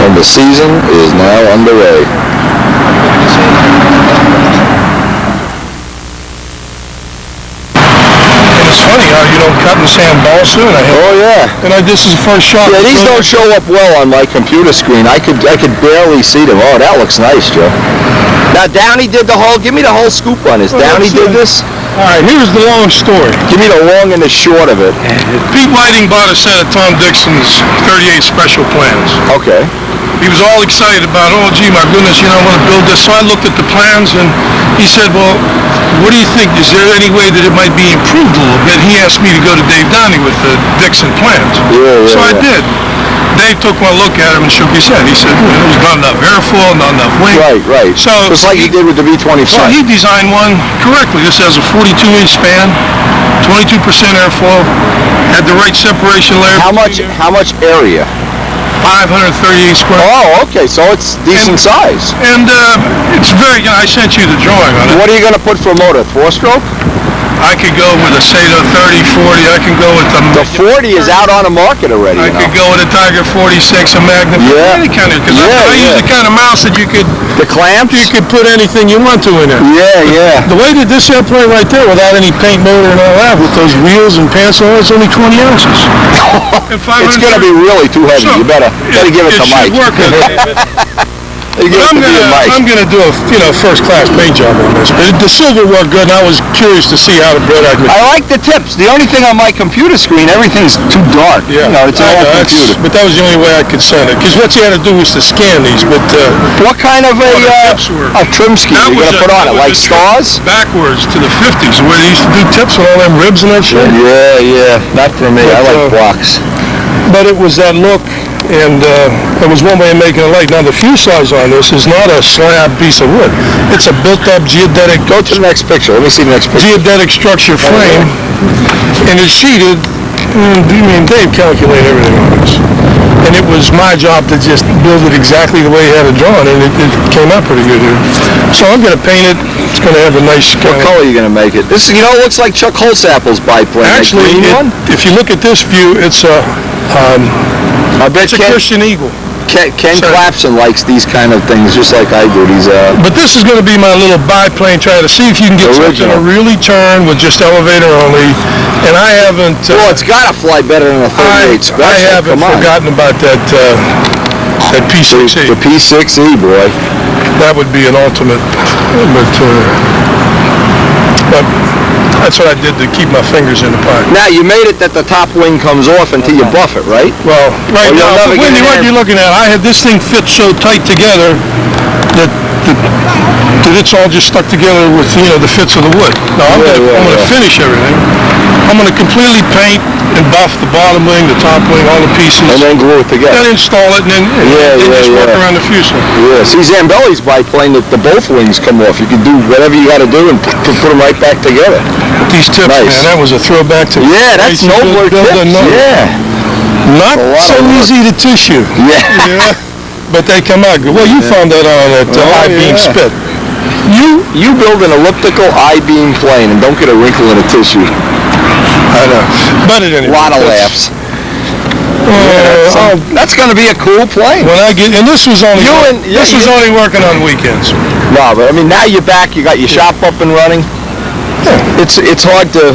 And the season is now underway. It's funny how you don't cut and sand Balsa, and this is the first shot. Yeah, these don't show up well on my computer screen. I could barely see them. Oh, that looks nice, Joe. Now Downey did the whole. Give me the whole scoop on this. Downey did this. All right, here's the long story. Give me the long and the short of it. Pete Whiting bought a set of Tom Dixon's 38 special plans. Okay. He was all excited about, oh, gee, my goodness, I want to build this. So I looked at the plans, and he said, well, what do you think? Is there any way that it might be improved a little bit? He asked me to go to Dave Downey with the Dixon plans. So I did. Dave took one look at him and shook his head. He said, there's not enough airflow, not enough wing. Right. So, just like he did with the V25. So he designed one correctly. This has a 42-inch span, 22% airflow, had the right separation layer. How much area? 538 square. Oh, okay, so it's decent size. And it's very, I sent you the drawing on it. What are you going to put for a motor? 4-stroke? I could go with a Sato 30, 40. I can go with the 40 is out on the market already. I could go with a Tiger 46, a Magnum. Yeah. Any kind of, because I use the kind of mouse that you could. The clamps? You could put anything you want to in it. Yeah. The way that this airplane right there, without any paint motor and all that, with those wheels and pants and all, it's only 20 ounces. It's going to be really too heavy. You better give it to Mike. I'm going to do a first-class paint job on this. But the silver worked good, and I was curious to see how the bread I could. I like the tips. The only thing on my computer screen, everything's too dark. Yeah. It's an old computer. But that was the only way I could send it. Because what you had to do was to scan these. But what kind of a trim scheme are you going to put on it? Like stars? Backwards to the 50s, where they used to do tips with all them ribs and that shit. Yeah. Not for me. I like blocks. But it was that look. And it was one way of making it light. Now the fuselage on this is not a slab piece of wood. It's a built-up geodetic. Go to the next picture. Let me see the next picture. Geodetic structure frame, and it's sheeted. Dave calculated everything on this, and it was my job to just build it exactly the way he had it drawn, and it came out pretty good here. So I'm going to paint it. It's going to have a nice. What color are you going to make it? This, it looks like Chuck Holsapple's biplane. Actually, if you look at this view, it's a. I bet it's a Christian Eagle. Ken Clapson likes these kind of things just like I do. But this is going to be my little biplane, try to see if you can get something to really turn with just elevator only. And I haven't... well, it's got to fly better than a 38 special. I haven't forgotten about that P6E. The P6E, boy. That would be an ultimate. But That's what I did to keep my fingers in the pie. Now, you made it that the top wing comes off until you buff it, right? Well, right Or you'll now, never the get windy, in what there. you're looking at, I had this thing fit so tight together that it's all just stuck together with, the fits of the wood. Now, I'm gonna finish everything. I'm gonna completely paint and buff the bottom wing, the top wing, all the pieces. And then glue it together. Then install it, and then just work around the fuselage. Yeah, see, Zambelli's biplane, the both wings come off. You can do whatever you got to do and put them right back together. These tips, Nice. man, that was a throwback to... Yeah, that's Racing nobler build tips. another. Yeah. Not a lot so of work. easy to tissue. Yeah. But they come out good. Well, you found that on that I-beam spit. You build an elliptical I-beam plane and don't get a wrinkle in a tissue. I know. But at any A lot of that's- laughs. That's going to be a cool plane. When I get, and this was only only working on weekends. No, but I mean, now you're back. You got your shop up and running. Yeah. It's hard to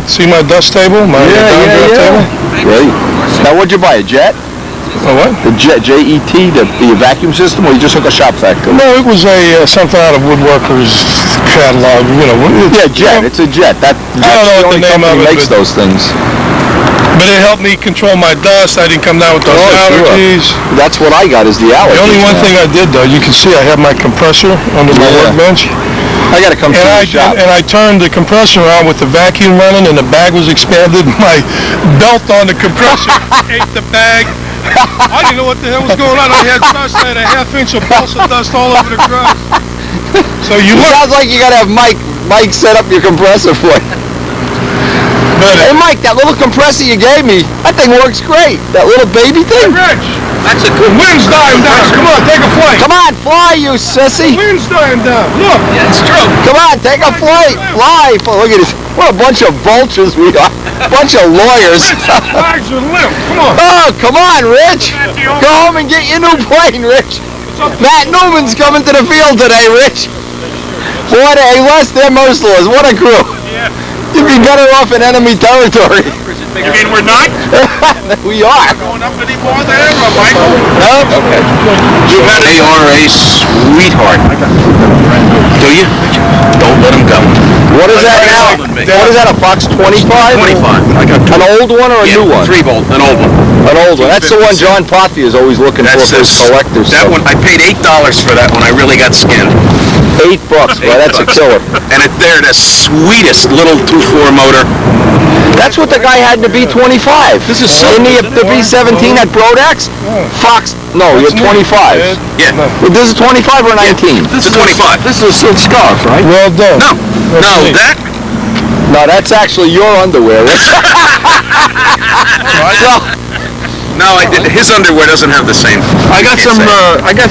See my dust table, my down draft table. Great. Now, what'd you buy? A jet? A what? The jet, J-E-T, the vacuum system, or you just hook a shop factory? No, it was a something out of Woodworkers catalog. Yeah, jet. It's a jet. I don't know what the name of it makes those things. But it helped me control my dust. I didn't come down with those allergies. Sure. That's what I got is the allergies. The only one thing I did, though, you can see I have my compressor under my workbench. I got to come to the shop. And I turned the compressor on with the vacuum running, and the bag was expanded. My belt on the compressor ate the bag. I didn't know what the hell was going on. I had dust. I had a half-inch of Balsa dust all over the garage. So It sounds like you got to have Mike set up your compressor for you. Hey, Mike, that little compressor you gave me, that thing works great. That little baby thing. Rich, That's a good wind's dying down. Come on, take a flight. Come on, fly, you sissy. Wind's dying down. Look. Yeah, it's true. Come on, take a flight. Fly. Look at this. What a bunch of vultures we are. Bunch of lawyers. Flags are limp. Come on. Oh, come on, Rich. Go home and get your new plane, Rich. Matt Newman's coming to the field today, Rich. Boy, Les, they're merciless. What a crew. Yeah. You'd be better off in enemy territory. You mean we're not We are. going up anymore there, Michael? No? Okay. They are a sweetheart. Do you? Don't let them go. What is that now? What is that, a Fox 25? 25. I got An old one or a new one? 3-volt, an old one. An old one. That's the one John Pothier is always looking for his collector's That stuff. one, I paid $8 for that one. I really got skinned. $8, boy, that's a killer. And they're the sweetest little 2.4 motor. That's what the guy had in the B-25. This is In the B-17 at Brodex? Fox, no, you're 25. Yeah. Well, this is 25 or 19? This is 25. This is a silk scarf, right? Well done. No, that. No, that's actually your underwear. No, I did. His underwear doesn't have the same. I got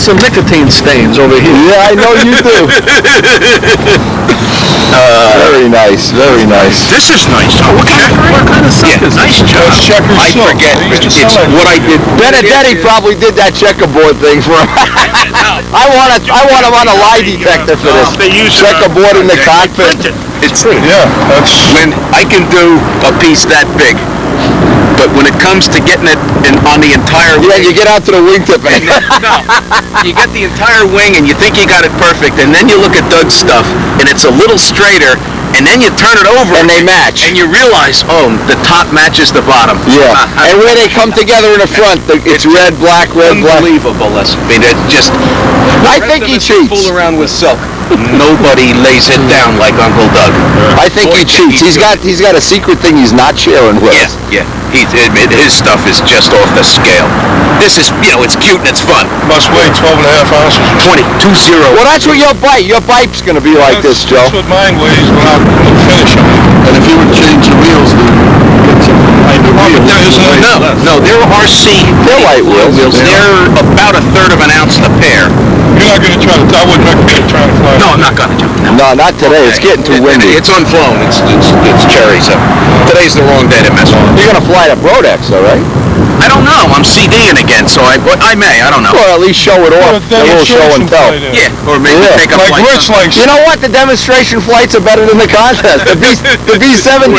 some nicotine stains over here. Yeah, I know you do. Very nice, very nice. This is nice. What kind of stuff is nice job. Checkers I silk. forget. They used to It's sell that. what I did. Benedetti probably did that checkerboard thing for him. I want him on a lie detector for this. They use Checkerboard in the cockpit. It's Yeah, that's... when I can do a piece that big, but when it comes to getting it on the entire Yeah, you get out to the wingtip. no, you get the entire wing and you think you got it perfect, and then you look at Doug's stuff and it's a little straighter, and then you turn it over And they match. and you realize, oh, the top matches the bottom. Yeah, and where they come together in the front, it's red, black, red, black. Unbelievable, Les. I mean, it just. I think he cheats. Fool around with silk. Nobody lays it down like Uncle Doug. I think he cheats. He's got a secret thing he's not sharing with us. Yeah. His stuff is just off the scale. This is, it's cute and it's fun. Must weigh 12 and a half ounces. 20. Well, that's what your bipe's going to be like this, Joe. That's what mine weighs when I'm finishing. And if you would change the wheels, then get some kind of wheels. No, they're RC. They're light wheels. They're about a third of an ounce the pair. You're not going to try to... I wouldn't recommend you trying to fly. No, I'm not gonna do it. No, not today. It's getting too windy. It's unflown. It's cherry, so today's the wrong day to mess with. You're going to fly to Brodex, though, right? I don't know. I'm CDing again, so I may. I don't know. Well, at least show it off. A little show and tell. Yeah, or maybe take a Like flight. Rich likes. You know what? The demonstration flights are better than the contest. The B-17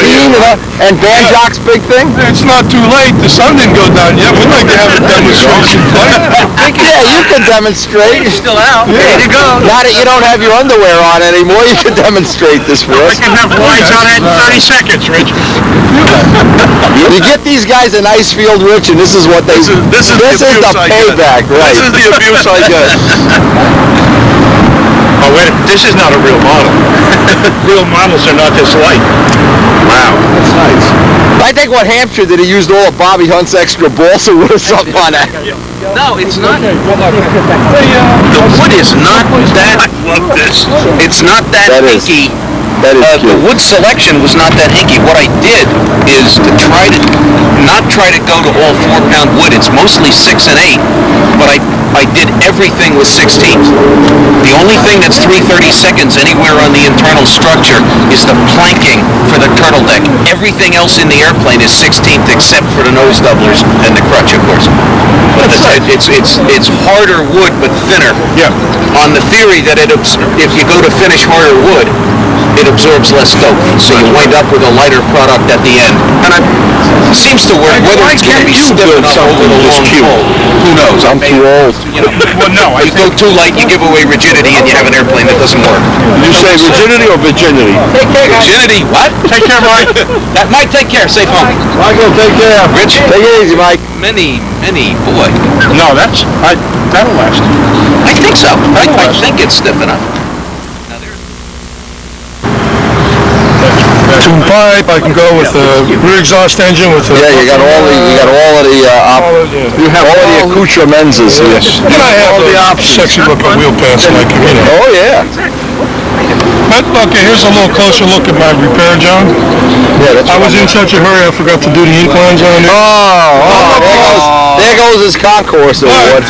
and Van Jock's big thing. It's not too late. The sun didn't go down yet. We'd like to have a demonstration flight. Yeah, you can demonstrate. Still out. Ready to go. Now that you don't have your underwear on anymore, you can demonstrate this for us. I can have flights on it in 30 seconds, Rich. You get these guys in Icefield, Rich, and this is what they. This is the payback, right? This is the abuse I get. Oh wait, this is not a real model. Real models are not this light. Wow, that's nice. I think what Hampshire did, he used all of Bobby Hunt's extra balsa wood or something on that. No, it's not. The wood is not that. I love this. It's not that hinky. That is The cute. wood selection was not that hinky. What I did is to not try to go to all 4-pound wood. It's mostly 6 and 8, but I did everything with 16. The only thing that's 3/32 anywhere on the internal structure is the planking for the turtle deck. Everything else in the airplane is 16th except for the nose doublers and the crutch, of course. But it's harder wood but thinner. Yeah. On the theory that if you go to finish harder wood, it absorbs less dope, so you wind up with a lighter product at the end. And it seems to work. Whether it's going to be stiff enough over the long pole, who knows? I'm too old. You know, Well, no, I you go too light, you give away rigidity, and you have an airplane that doesn't work. You say rigidity or virginity? Rigidity? What? Take care, Mike. That might take care. Safe home. Michael, take care. Rich, Take it easy, Mike. many, boy. No, that'll last. I think so. I think it's stiff enough. Tune pipe, I can go with the rear exhaust engine with the... Yeah, you got all of the accoutrements here. And I have the sexy looking wheel pants like, you know. Oh yeah. But, okay, here's a little closer look at my repair, John. Yeah, that's I was in such a hurry, I forgot to do the ink lines on it. There goes his concourse award.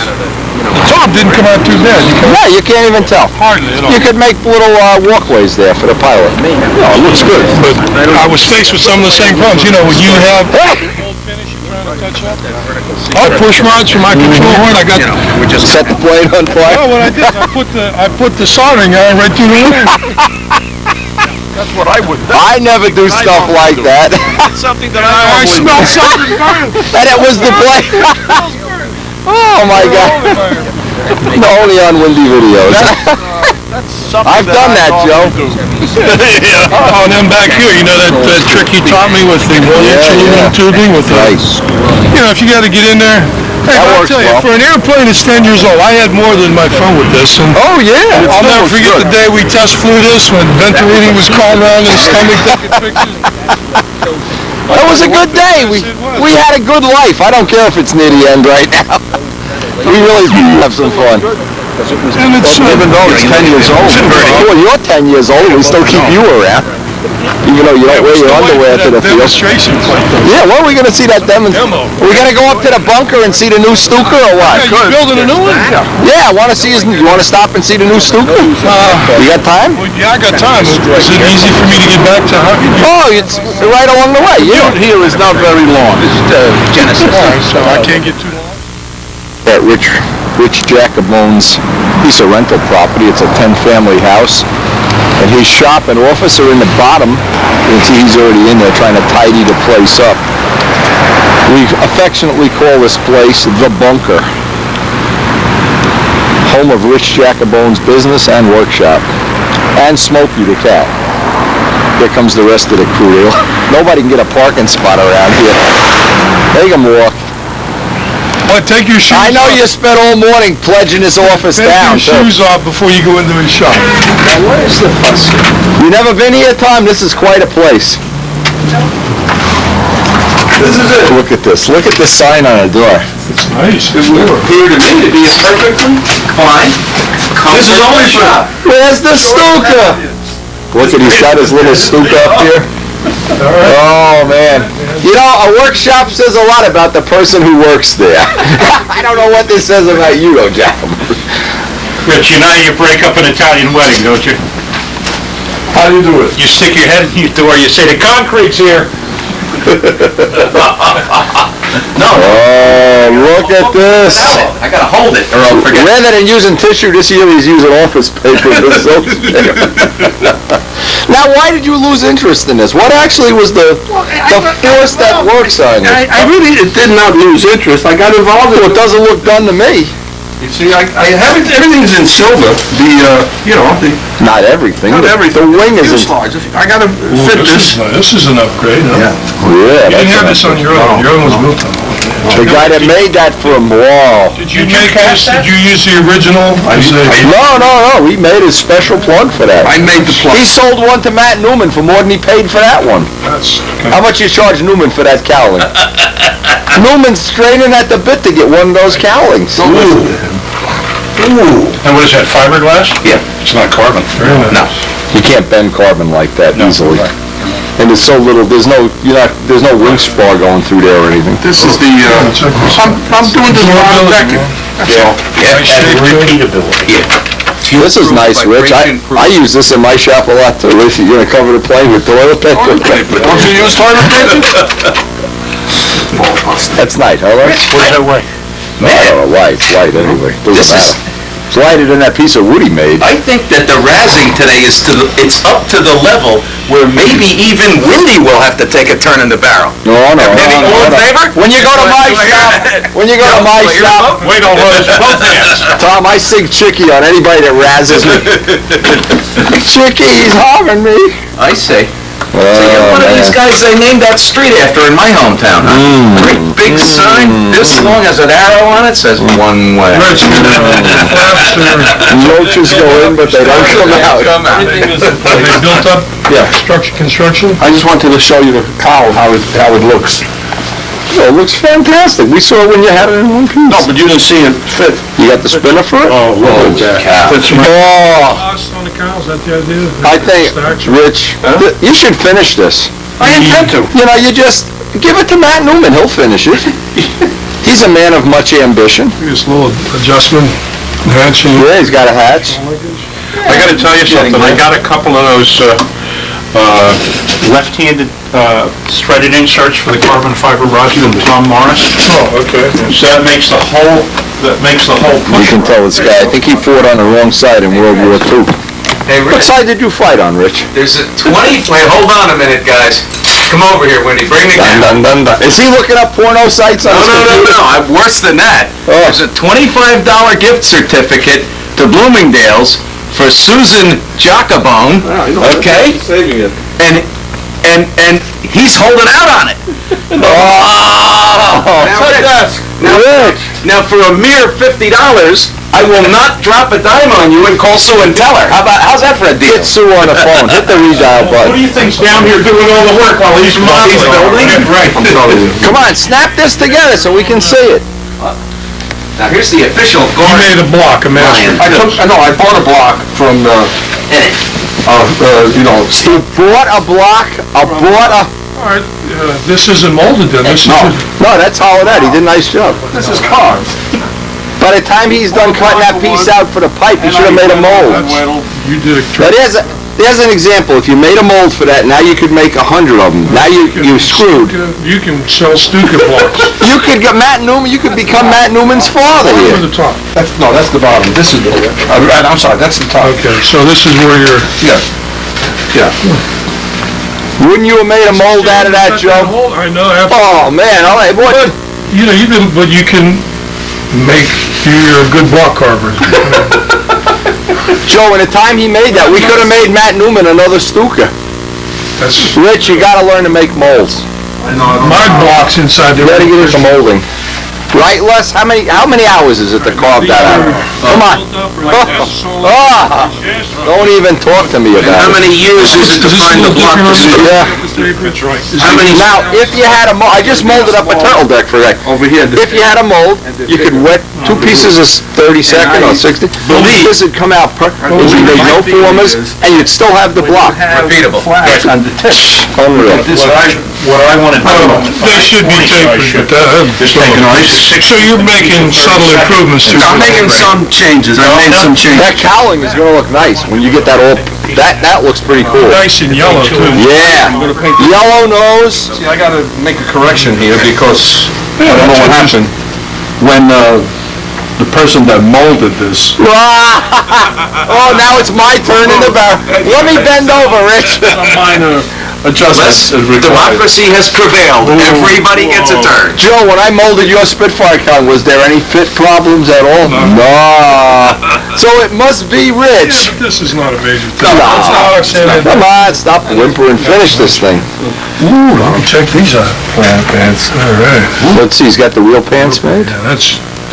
The top didn't come out too bad. Yeah, you can't even tell. Hardly at all. You could make little walkways there for the pilot. Oh, it looks good. But I was faced with some of the same problems. You know, when you have old finish you're trying to touch up. I push rods for my control horn. I got... Set the plane on fire. Oh, what I did, I put the soldering iron right through the ring. That's what I would. I never do stuff like that. Something that I smelled something burning. And it was the plane. Oh my God. Only on windy videos. I've done that, Joe. Oh, and then back here, you know that trick he taught me with the 1-inch aluminum tubing with the... Nice. You know, if you got to get in there... Hey, That I'll works tell you, well. for an airplane that's 10 years old, I had more than my fun with this. And Oh yeah. I'll never forget the day we test flew this when Venturini was crawling around in his stomach taking pictures. That was a good day. We had a good life. I don't care if it's near the end right now. We really have some fun. And it's... Even though it's 10 years old. Well, you're 10 years old. We still keep you around. Even though you don't wear your underwear to the field. demonstration flight. Yeah, when are we going to see that demo? Are we going to go up to the bunker and see the new Stuka or what? Yeah, you building a new one? Yeah, I want to see his. You want to stop and see the new Stuka? You got time? Well, yeah, I got time. Is it easy for me to get back to Harvey? Oh, it's right along the way. Yeah. Here is not very long. Genesis. So I can't get too long. That Rich Jacobone's piece of rental property. It's a 10-family house. And his shop and office are in the bottom. You can see he's already in there trying to tidy the place up. We affectionately call this place The Bunker. Home of Rich Jacobone's business and workshop. And Smokey the cat. Here comes the rest of the crew. Nobody can get a parking spot around here. They can walk. What, take your shoes I know off. you spent all morning pledging this office Take down. your shoes off before you go into his shop. Now, what is the fuss? You never been here, Tom? This is quite a place. This is it. Look at this. Look at this sign on the door. It's nice. It would appear to me to be a perfectly fine. This is only shop. Where's the Stuka? Look at, he's got his little Stuka up here. Oh, man. You know, a workshop says a lot about the person who works there. I don't know what this says about you, though, Jack. Rich, you know you break up an Italian wedding, don't you? How do you do it? You stick your head in your door, you say, the concrete's here. No. Oh, look at this. I gotta hold it or I'll forget. Rather than using tissue this year, he's using office paper. Now, why did you lose interest in this? What actually was the force that works on you? I really did not lose interest. I got involved in Well, it doesn't look done to me. You see, I have it, everything's in silver. Not everything. Not everything. The wing is in... Fuselage. I gotta fit this. This is an upgrade, huh? Yeah. Yeah, You didn't have that's this on your own. Your own was built on. the guy that made that for him. Wow. Did you make this? Did you use the original? No. He made a special plug for that. I made the plug. He sold one to Matt Newman for more than he paid for that one. That's How much you charge Newman for that cowling? Newman's straining at the bit to get one of those cowlings. And what is that, fiberglass? Yeah. It's not carbon. No. You can't bend carbon like that easily. And there's so little, there's no wing spar going through there or anything. This is the, I'm doing this while I'm decking. Yeah. And repeatability. This is nice, Rich. I use this in my shop a lot too. Rich, you're gonna cover the plane with toilet paper. Don't you use toilet paper? That's nice, huh, Rich? What does that weigh? Oh, light anyway. Doesn't matter. It's lighter than that piece of wood he made. I think that the razzing today it's up to the level where maybe even Windy will have to take a turn in the barrel. No. All in favor? When you go to my shop, Wait, don't run his both hands. Tom, I sing Chicky on anybody that razzes me. Chicky, he's harming me. I say. One of these guys they named that street after in my hometown, huh? Great big sign, this long has an arrow on it, says one way. Roaches go in, but they don't come out. Everything is are they built up? Yeah. Construction? I just wanted to show you the cowl, how it looks. Oh, it looks fantastic. We saw it when you had it in one piece. No, but you didn't see it fit. You got the spinner for it? Oh, look at that. Fits right. Oh, Cost on the cows, is that the idea? I think, Stacks? Rich, you should finish this. I intend to. You know, you just give it to Matt Newman. He'll finish it. He's a man of much ambition. This little adjustment, hatching. Yeah, he's got a hatch. I gotta tell you something, I got a couple of those, left-handed, threaded inserts for the carbon fiber rods from Tom Morris. Oh, okay. So that makes the whole You can tell this guy, I think he fought on the wrong side in World War II. Hey, What Rich, side did you fight on, Rich? there's a 20, wait, hold on a minute, guys. Come over here, Windy, bring the camera. Is he looking up porno sites on his computer? No, I'm worse than that. Oh. There's a $25 gift certificate to Bloomingdale's for Susan Jacobone, okay? Saving it. And he's holding out on it. Now, for a mere $50, I will not drop a dime on you and call Sue and tell her. How's that for a deal? Get Sue on the phone. Hit the redial Who do button. you think's down here doing all the work while he's modeling? Right. Come on, snap this together so we can see it. Now, here's the official You guard. made a block, a master. I bought a block from, He bought a block, All right, this isn't molded then, this is just... No, that's hollowed out. He did a nice job. this is carved. By the time he's done cutting that piece out for the pipe, he should have made a mold. You did a Now, there's an example. If you made a mold for that, now you could make 100 of them. Now you screwed. You can sell Stuka blocks. You could get Matt Newman. You could become Matt Newman's father Over here. the top. That's the bottom. This is I'm sorry, that's the top. Okay, so this is where you're... Yeah. Wouldn't you have made a mold out of that, Joe? I know, absolutely. Oh man! All right, what? You know, but you can make, you're a good block carver. Joe, in the time he made that, we could have made Matt Newman another Stuka. That's, Rich, you got to learn to make molds. my block's inside You there. got to get into molding. Right, Les? How many hours is it to carve that out? Come on. Ah, don't even talk to me And how about it. many years is it to find the block? Yeah. That's right. How many? Now, if you had a mold, I just molded up a turtle deck for that. Over here. If you had a mold, you could wet 2 pieces of 32nd or 60. This would come out perfect. There'd be no formers, and you'd still have the block. Repeatable. Flash on the tip. Unreal. What I want to do. They should be tapered, but that... Just take an ice. So you're making subtle improvements to it. I'm making some changes. I made some changes. That cowling is gonna look nice when you get that all, that looks pretty cool. Nice and yellow, too. Yeah. Yellow nose. See, I gotta make a correction here because I don't know what happened. When the person that molded this, Oh, now it's my turn in the barrel. Let me bend over, Rich. some minor adjustments is required. Democracy has prevailed. Everybody gets a turn. Joe, when I molded your Spitfire count, was there any fit problems at all? No. So it must be Rich. But this is not a major thing. No. It's not. Come on, stop whimpering, finish this thing. Ooh, let me check these out. Pants. All right. Let's see, he's got the wheel pants made?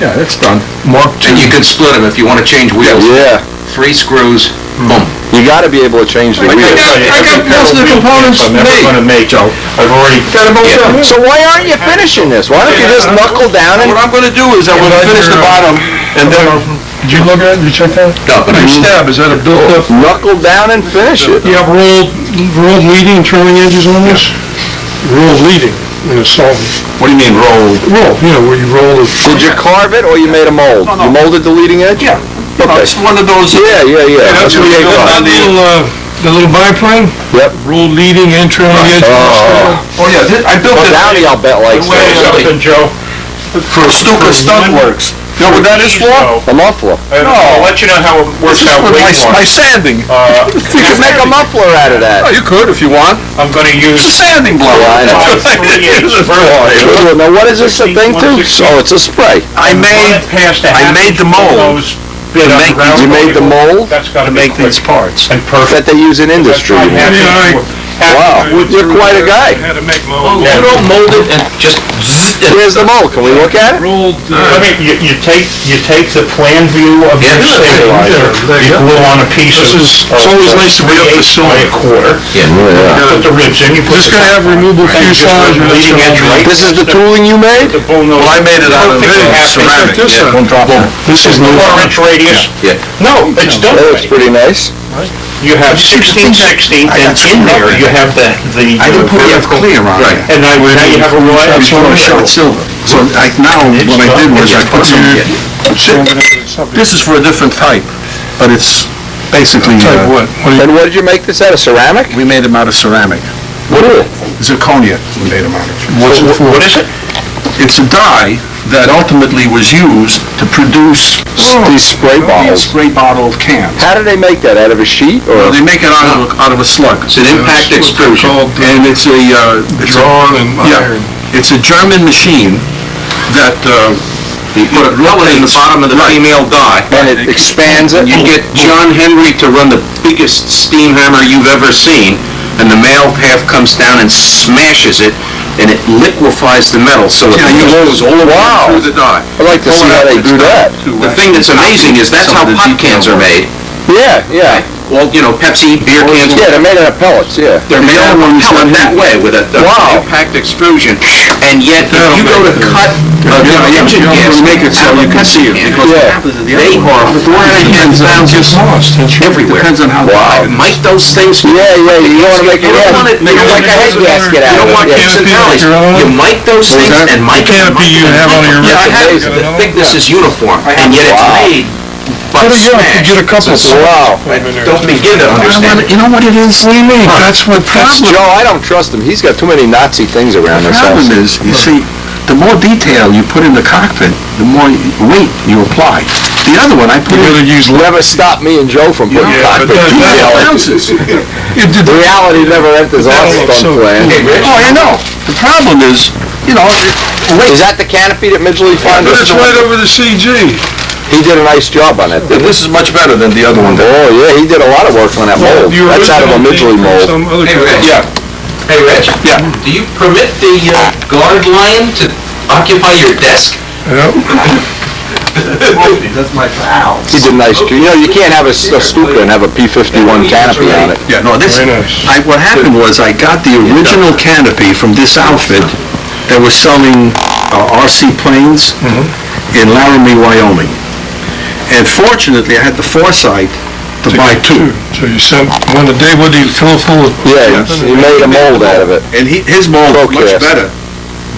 Yeah, that's done. Mark And you II. can split them if you want to change wheels. Yeah. 3 screws, boom. You gotta be able to change the wheels. I got most of the components I'm never gonna make, Joe. I've already got them all done. So why aren't you finishing this? Why don't you just knuckle down and... What I'm gonna do is I'm gonna finish the bottom, and then Did you look at it? Did you check that? No, but Your stab, is that a built-up? Knuckle down and finish it. You have rolled leading and trailing edges on this? Rolled leading in a solvent. what do you mean roll? Roll, where you roll the... Did you carve it or you made a mold? No. You molded the leading edge? Yeah. You know, Okay. it's one of those. Yeah. That's what you got, the little biplane? Yep. Rolled leading and trailing edge. Oh yeah, I built Well, it. Downey, I'll bet, likes Wait a those. second, Joe. For Stuka Stunt Works. You know what that is for? A muffler. I'll let you know how it works out weight-wise. My sanding. You could make a muffler out of that. You could if you want. I'm gonna use It's a sanding blower. Yeah, I know. 5/3 vertical. Now, what is this a thing to? Oh, it's a spray. I made the mold. You made the mold That's gotta To make these parts. And perfect. that they use in industry. you mean? Wow, you're quite a guy. Had to make mold. You don't mold it and just zzz, and Here's the mold. Can we look at it? Rolled, I mean, you take the plan view of your Yeah. stabilizer, you glue on a piece of... It's always nice to be up to 3/8 by a quarter, Yeah. put the ribs in, you put Is this gonna have removable and you just fuselage run or the leading edge right? This is the tooling you made? The bullnose. Well, I made it out of ceramic. This Yeah. one. This is the 4-inch radius. Yeah. No, it's done. That looks pretty nice. You have 16/16, and in there you have the I didn't put enough clear on it. and now you have a royal. It's silver. So now what I did was I put some, this is for a different type, but it's basically, Type what? And what did you make this out of, ceramic? we made them out of ceramic. Cool. Zirconia, we made them out of. What's it for? What is it? It's a dye that ultimately was used to produce These spray bottles. spray bottle cans. How do they make that? Out of a sheet or? They make it out of a slug. It's an impact extrusion. And it's Drawn and yeah, iron. it's a German machine that, You put a pellet in the bottom of the female die. And it expands it? You get John Henry to run the biggest steam hammer you've ever seen, and the male half comes down and smashes it, and it liquefies the metal, so it goes all the way Wow. through the die. I'd like to see how they do that. The thing that's amazing is that's how pop cans are made. Yeah. Well, Pepsi, beer cans, Yeah, they're made out of pellets, yeah. they're made out of a pellet that way with a Wow. impact extrusion. And yet, if you go to cut engine gas, make it so you can see it, because what Yeah. happens is the they other one are 4.5 everywhere. depends on how wide. Might those things... Yeah, you don't want to make it, You don't want it, make it like a head gasket you out don't of want it. chips and valleys. You mic those things and mic them. Canopy you have on your Yeah, I have it. wrist. The thickness is uniform, and yet it's Wow. made but smashed. Get a couple. Wow. I don't begin to understand. You know what it is? What do you mean? That's what problem. Joe, I don't trust him. He's got too many Nazi things around The this problem house. is, you see, the more detail you put in the cockpit, the more weight you apply. The other one, I put in, Never stop me and Joe from putting Yeah, but cockpit that- detail in. ounces. Reality never enters our stunt plan. Oh, I know. The problem is, Is that the canopy that Midgley found? But it's right over the CG. He did a nice job on it, didn't he? this is much better than the other one. Oh, yeah, he did a lot of work on that mold. The That's out of a original Midgley came from mold. some other Hey, company. Rich. Yeah. Hey, Rich. Yeah. Do you permit the guard lion to occupy your desk? That's my pal. He did a nice job. You can't have a Stuka and have a P-51 canopy on it. Yeah, no, this, Very nice. what happened was I got the original canopy from this outfit that was selling RC planes in Laramie, Wyoming. And fortunately, I had the foresight to buy two. So you sent one to Dave, what do you fill full of? Yeah, he made a mold out of it. And his mold was much Procast. better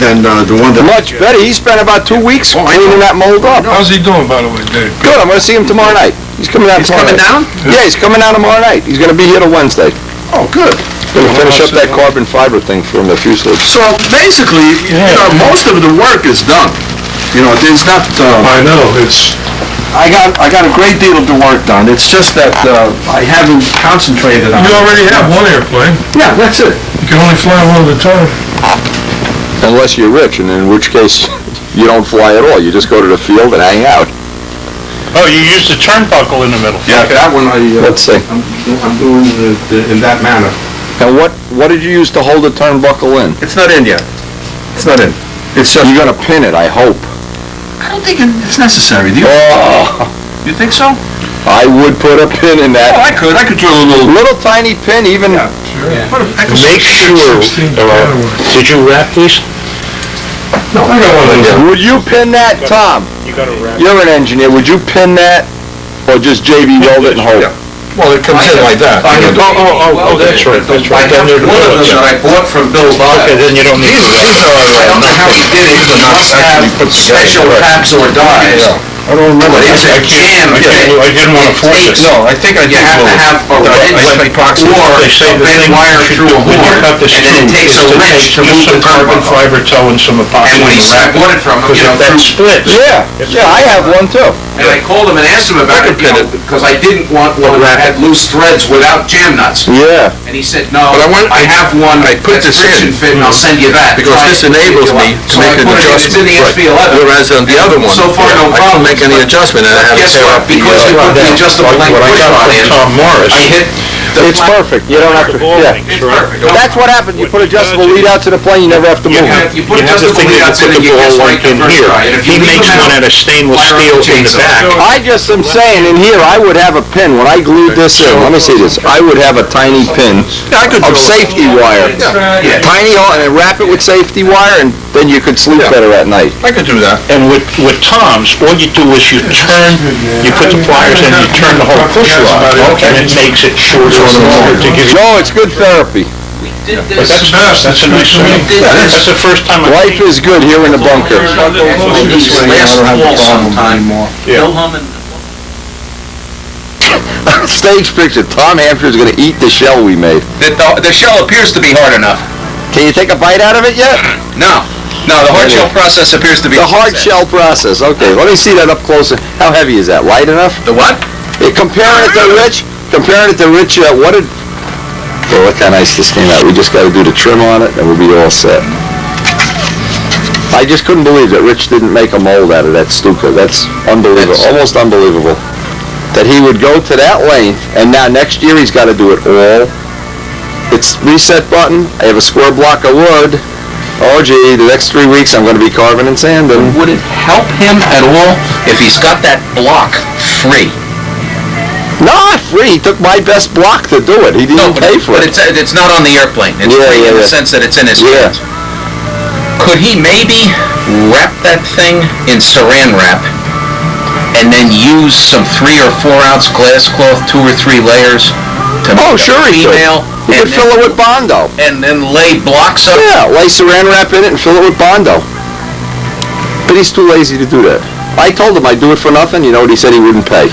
than the one that... Much better. He spent about 2 weeks Oh, I cleaning know. that mold up. How's he doing, by the way, Dave? Good, I'm gonna see him tomorrow night. He's coming down He's tomorrow coming night. down? Yeah, he's coming down tomorrow night. He's gonna be here till Wednesday. Oh, good. Gonna finish up that carbon fiber thing from the fuselage. So basically, most of the work is done. There's not. I know, it's, I got a great deal of the work done. It's just that I haven't concentrated on you it. already have one airplane. Yeah, that's it. You can only fly one at a time. Unless you're rich, and in which case you don't fly at all. You just go to the field and hang out. Oh, you used the turnbuckle in the middle. Yeah, that one Let's see. I'm doing it in that manner. And what did you use to hold the turnbuckle in? It's not in yet. It's not in. It's just. You're gonna pin it, I hope. I don't think it's necessary. Do you? Oh, You think so? I would put a pin in Oh, that. I could. I could drill a little. Little tiny pin, even. Make sure. Did you wrap these? No, I got one of those. Would you pin that, Tom? You gotta wrap. You're an engineer. Would you pin that, or just JB weld it and hope? Yeah. Well, it comes in like that. Oh, that's right, that's right. I have one of them that I bought from Bill Balsa. Okay, then you don't need to. I don't know how he did it, he must have special caps or dies. I don't remember. But it's a jam. I didn't want to force it. No, I think I You have to have a wrench or a bent wire through a When you board, cut this and then it through, takes a wrench to move some the carbon turnbuckle. fiber toe and some epoxy. And when I bought it from him, Because if that splits. Yeah, I have one too. and I called him and asked him about it, because I didn't want one that had loose threads without jam nuts. Yeah. And he said, no, But I have one I put that's this in, friction fit, and I'll send you that. because this enables me to So I make an put it in, it's in the adjustment. SB11. Whereas on the other one, So far, no I couldn't make any problems, adjustment, and I had to Guess tear what, up the. because we put the adjustable length What I push got rod from in, Tom Morris. I hit the It's flat- perfect. You don't have to. Yeah. It's perfect. No That's what happens. You put adjustable lead out to the plane, you never have to move it. You put You have the adjustable thing lead that outs you in put and the you ball get like straight in the first here. try. And if He you leave makes them one out, out of stainless fire steel up the in the chainsaw. back. I just am saying, in here, I would have a pin. When I glued this in, let me see this. I would have a tiny pin of safety wire. Yeah. Tiny hole, and then wrap it with safety wire, and then you could sleep better at night. I could do that. And with Tom's, all you do is you put the pliers in, you turn the whole push rod, and it makes it shorter and longer to give you. Joe, it's good therapy. Did But this. that's best, that's a nice thing. That's the first time I've Life is good here in the bunker. Last fall sometime. Bill Hummon. Stage picture, Tom Hampshire's gonna eat the shell we made. The shell appears to be hard enough. Can you take a bite out of it yet? No, the hard shell process appears to be... The hard shell process, okay. Let me see that up closer. How heavy is that? Light enough? The what? Comparing it to Rich, oh, look how nice this came out. We just gotta do the trim on it, and we'll be all set. I just couldn't believe that Rich didn't make a mold out of that Stuka. That's unbelievable, almost unbelievable. That he would go to that length, and now next year he's gotta do it all. It's reset button, I have a square block of wood. Oh gee, the next 3 weeks I'm gonna be carving and sanding. Would it help him at all if he's got that block free? Not free, he took my best block to do it. He didn't pay for But it. it's not on the airplane. It's Yeah, free yeah, in the yeah. sense that it's in his Yeah. hands. Could he maybe wrap that thing in saran wrap and then use some 3 or 4 ounce glass cloth, 2 or 3 layers to Oh, make sure a he could. female You could fill it with Bondo. and then lay blocks up? Yeah, lay saran wrap in it and fill it with Bondo. But he's too lazy to do that. I told him I'd do it for nothing. You know what he said? He wouldn't pay.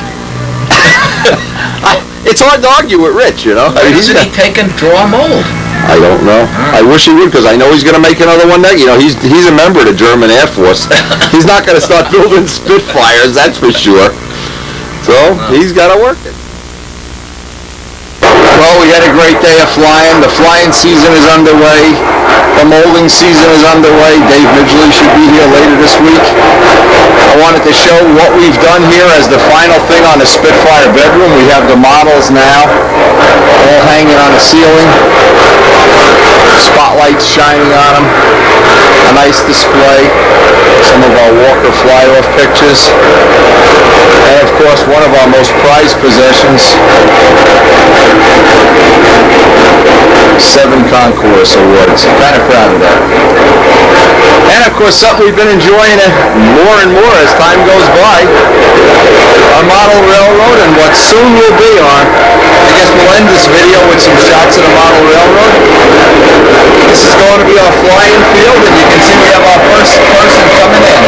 It's hard to argue with Rich, you know? Why doesn't he take and draw a mold? I don't know. I wish he would, because I know he's going to make another one next. You know, he's a member of the German Air Force. He's not going to start building Spitfires, that's for sure. So, he's got to work it. Well, we had a great day of flying. The flying season is underway. The molding season is underway. Dave Midgley should be here later this week. I wanted to show what we've done here as the final thing on the Spitfire bedroom. We have the models now, all hanging on the ceiling. Spotlights shining on them. A nice display. Some of our Walker fly-off pictures. And of course, one of our most prized possessions, 7 Concourse Awards. Kind of proud of that. And of course, something we've been enjoying more and more as time goes by, our model railroad and what soon will be our, I guess we'll end this video with some shots of the model railroad. This is going to be our flying field, and you can see we have our first person coming in.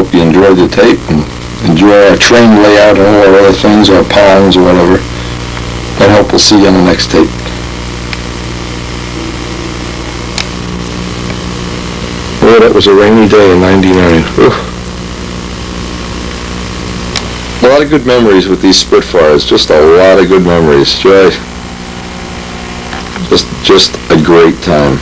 hope you enjoyed the tape and enjoy our train layout and all our other things, our ponds or whatever. And hope we'll see you on the next tape. Oh, that was a rainy day in '99. A lot of good memories with these Spitfires. Just a lot of good memories. Joy. Just a great time.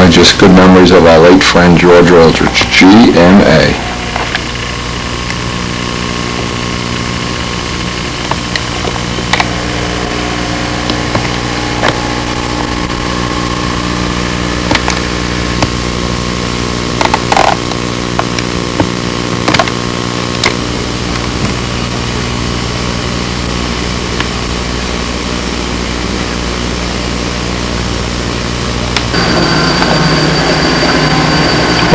Just good memories of our late friend George Aldrich, GMA.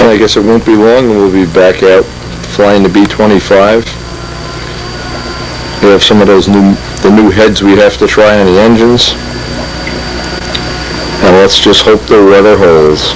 I guess it won't be long and we'll be back out flying the B-25. We have some of those new heads we have to try on the engines. And let's just hope the weather holds.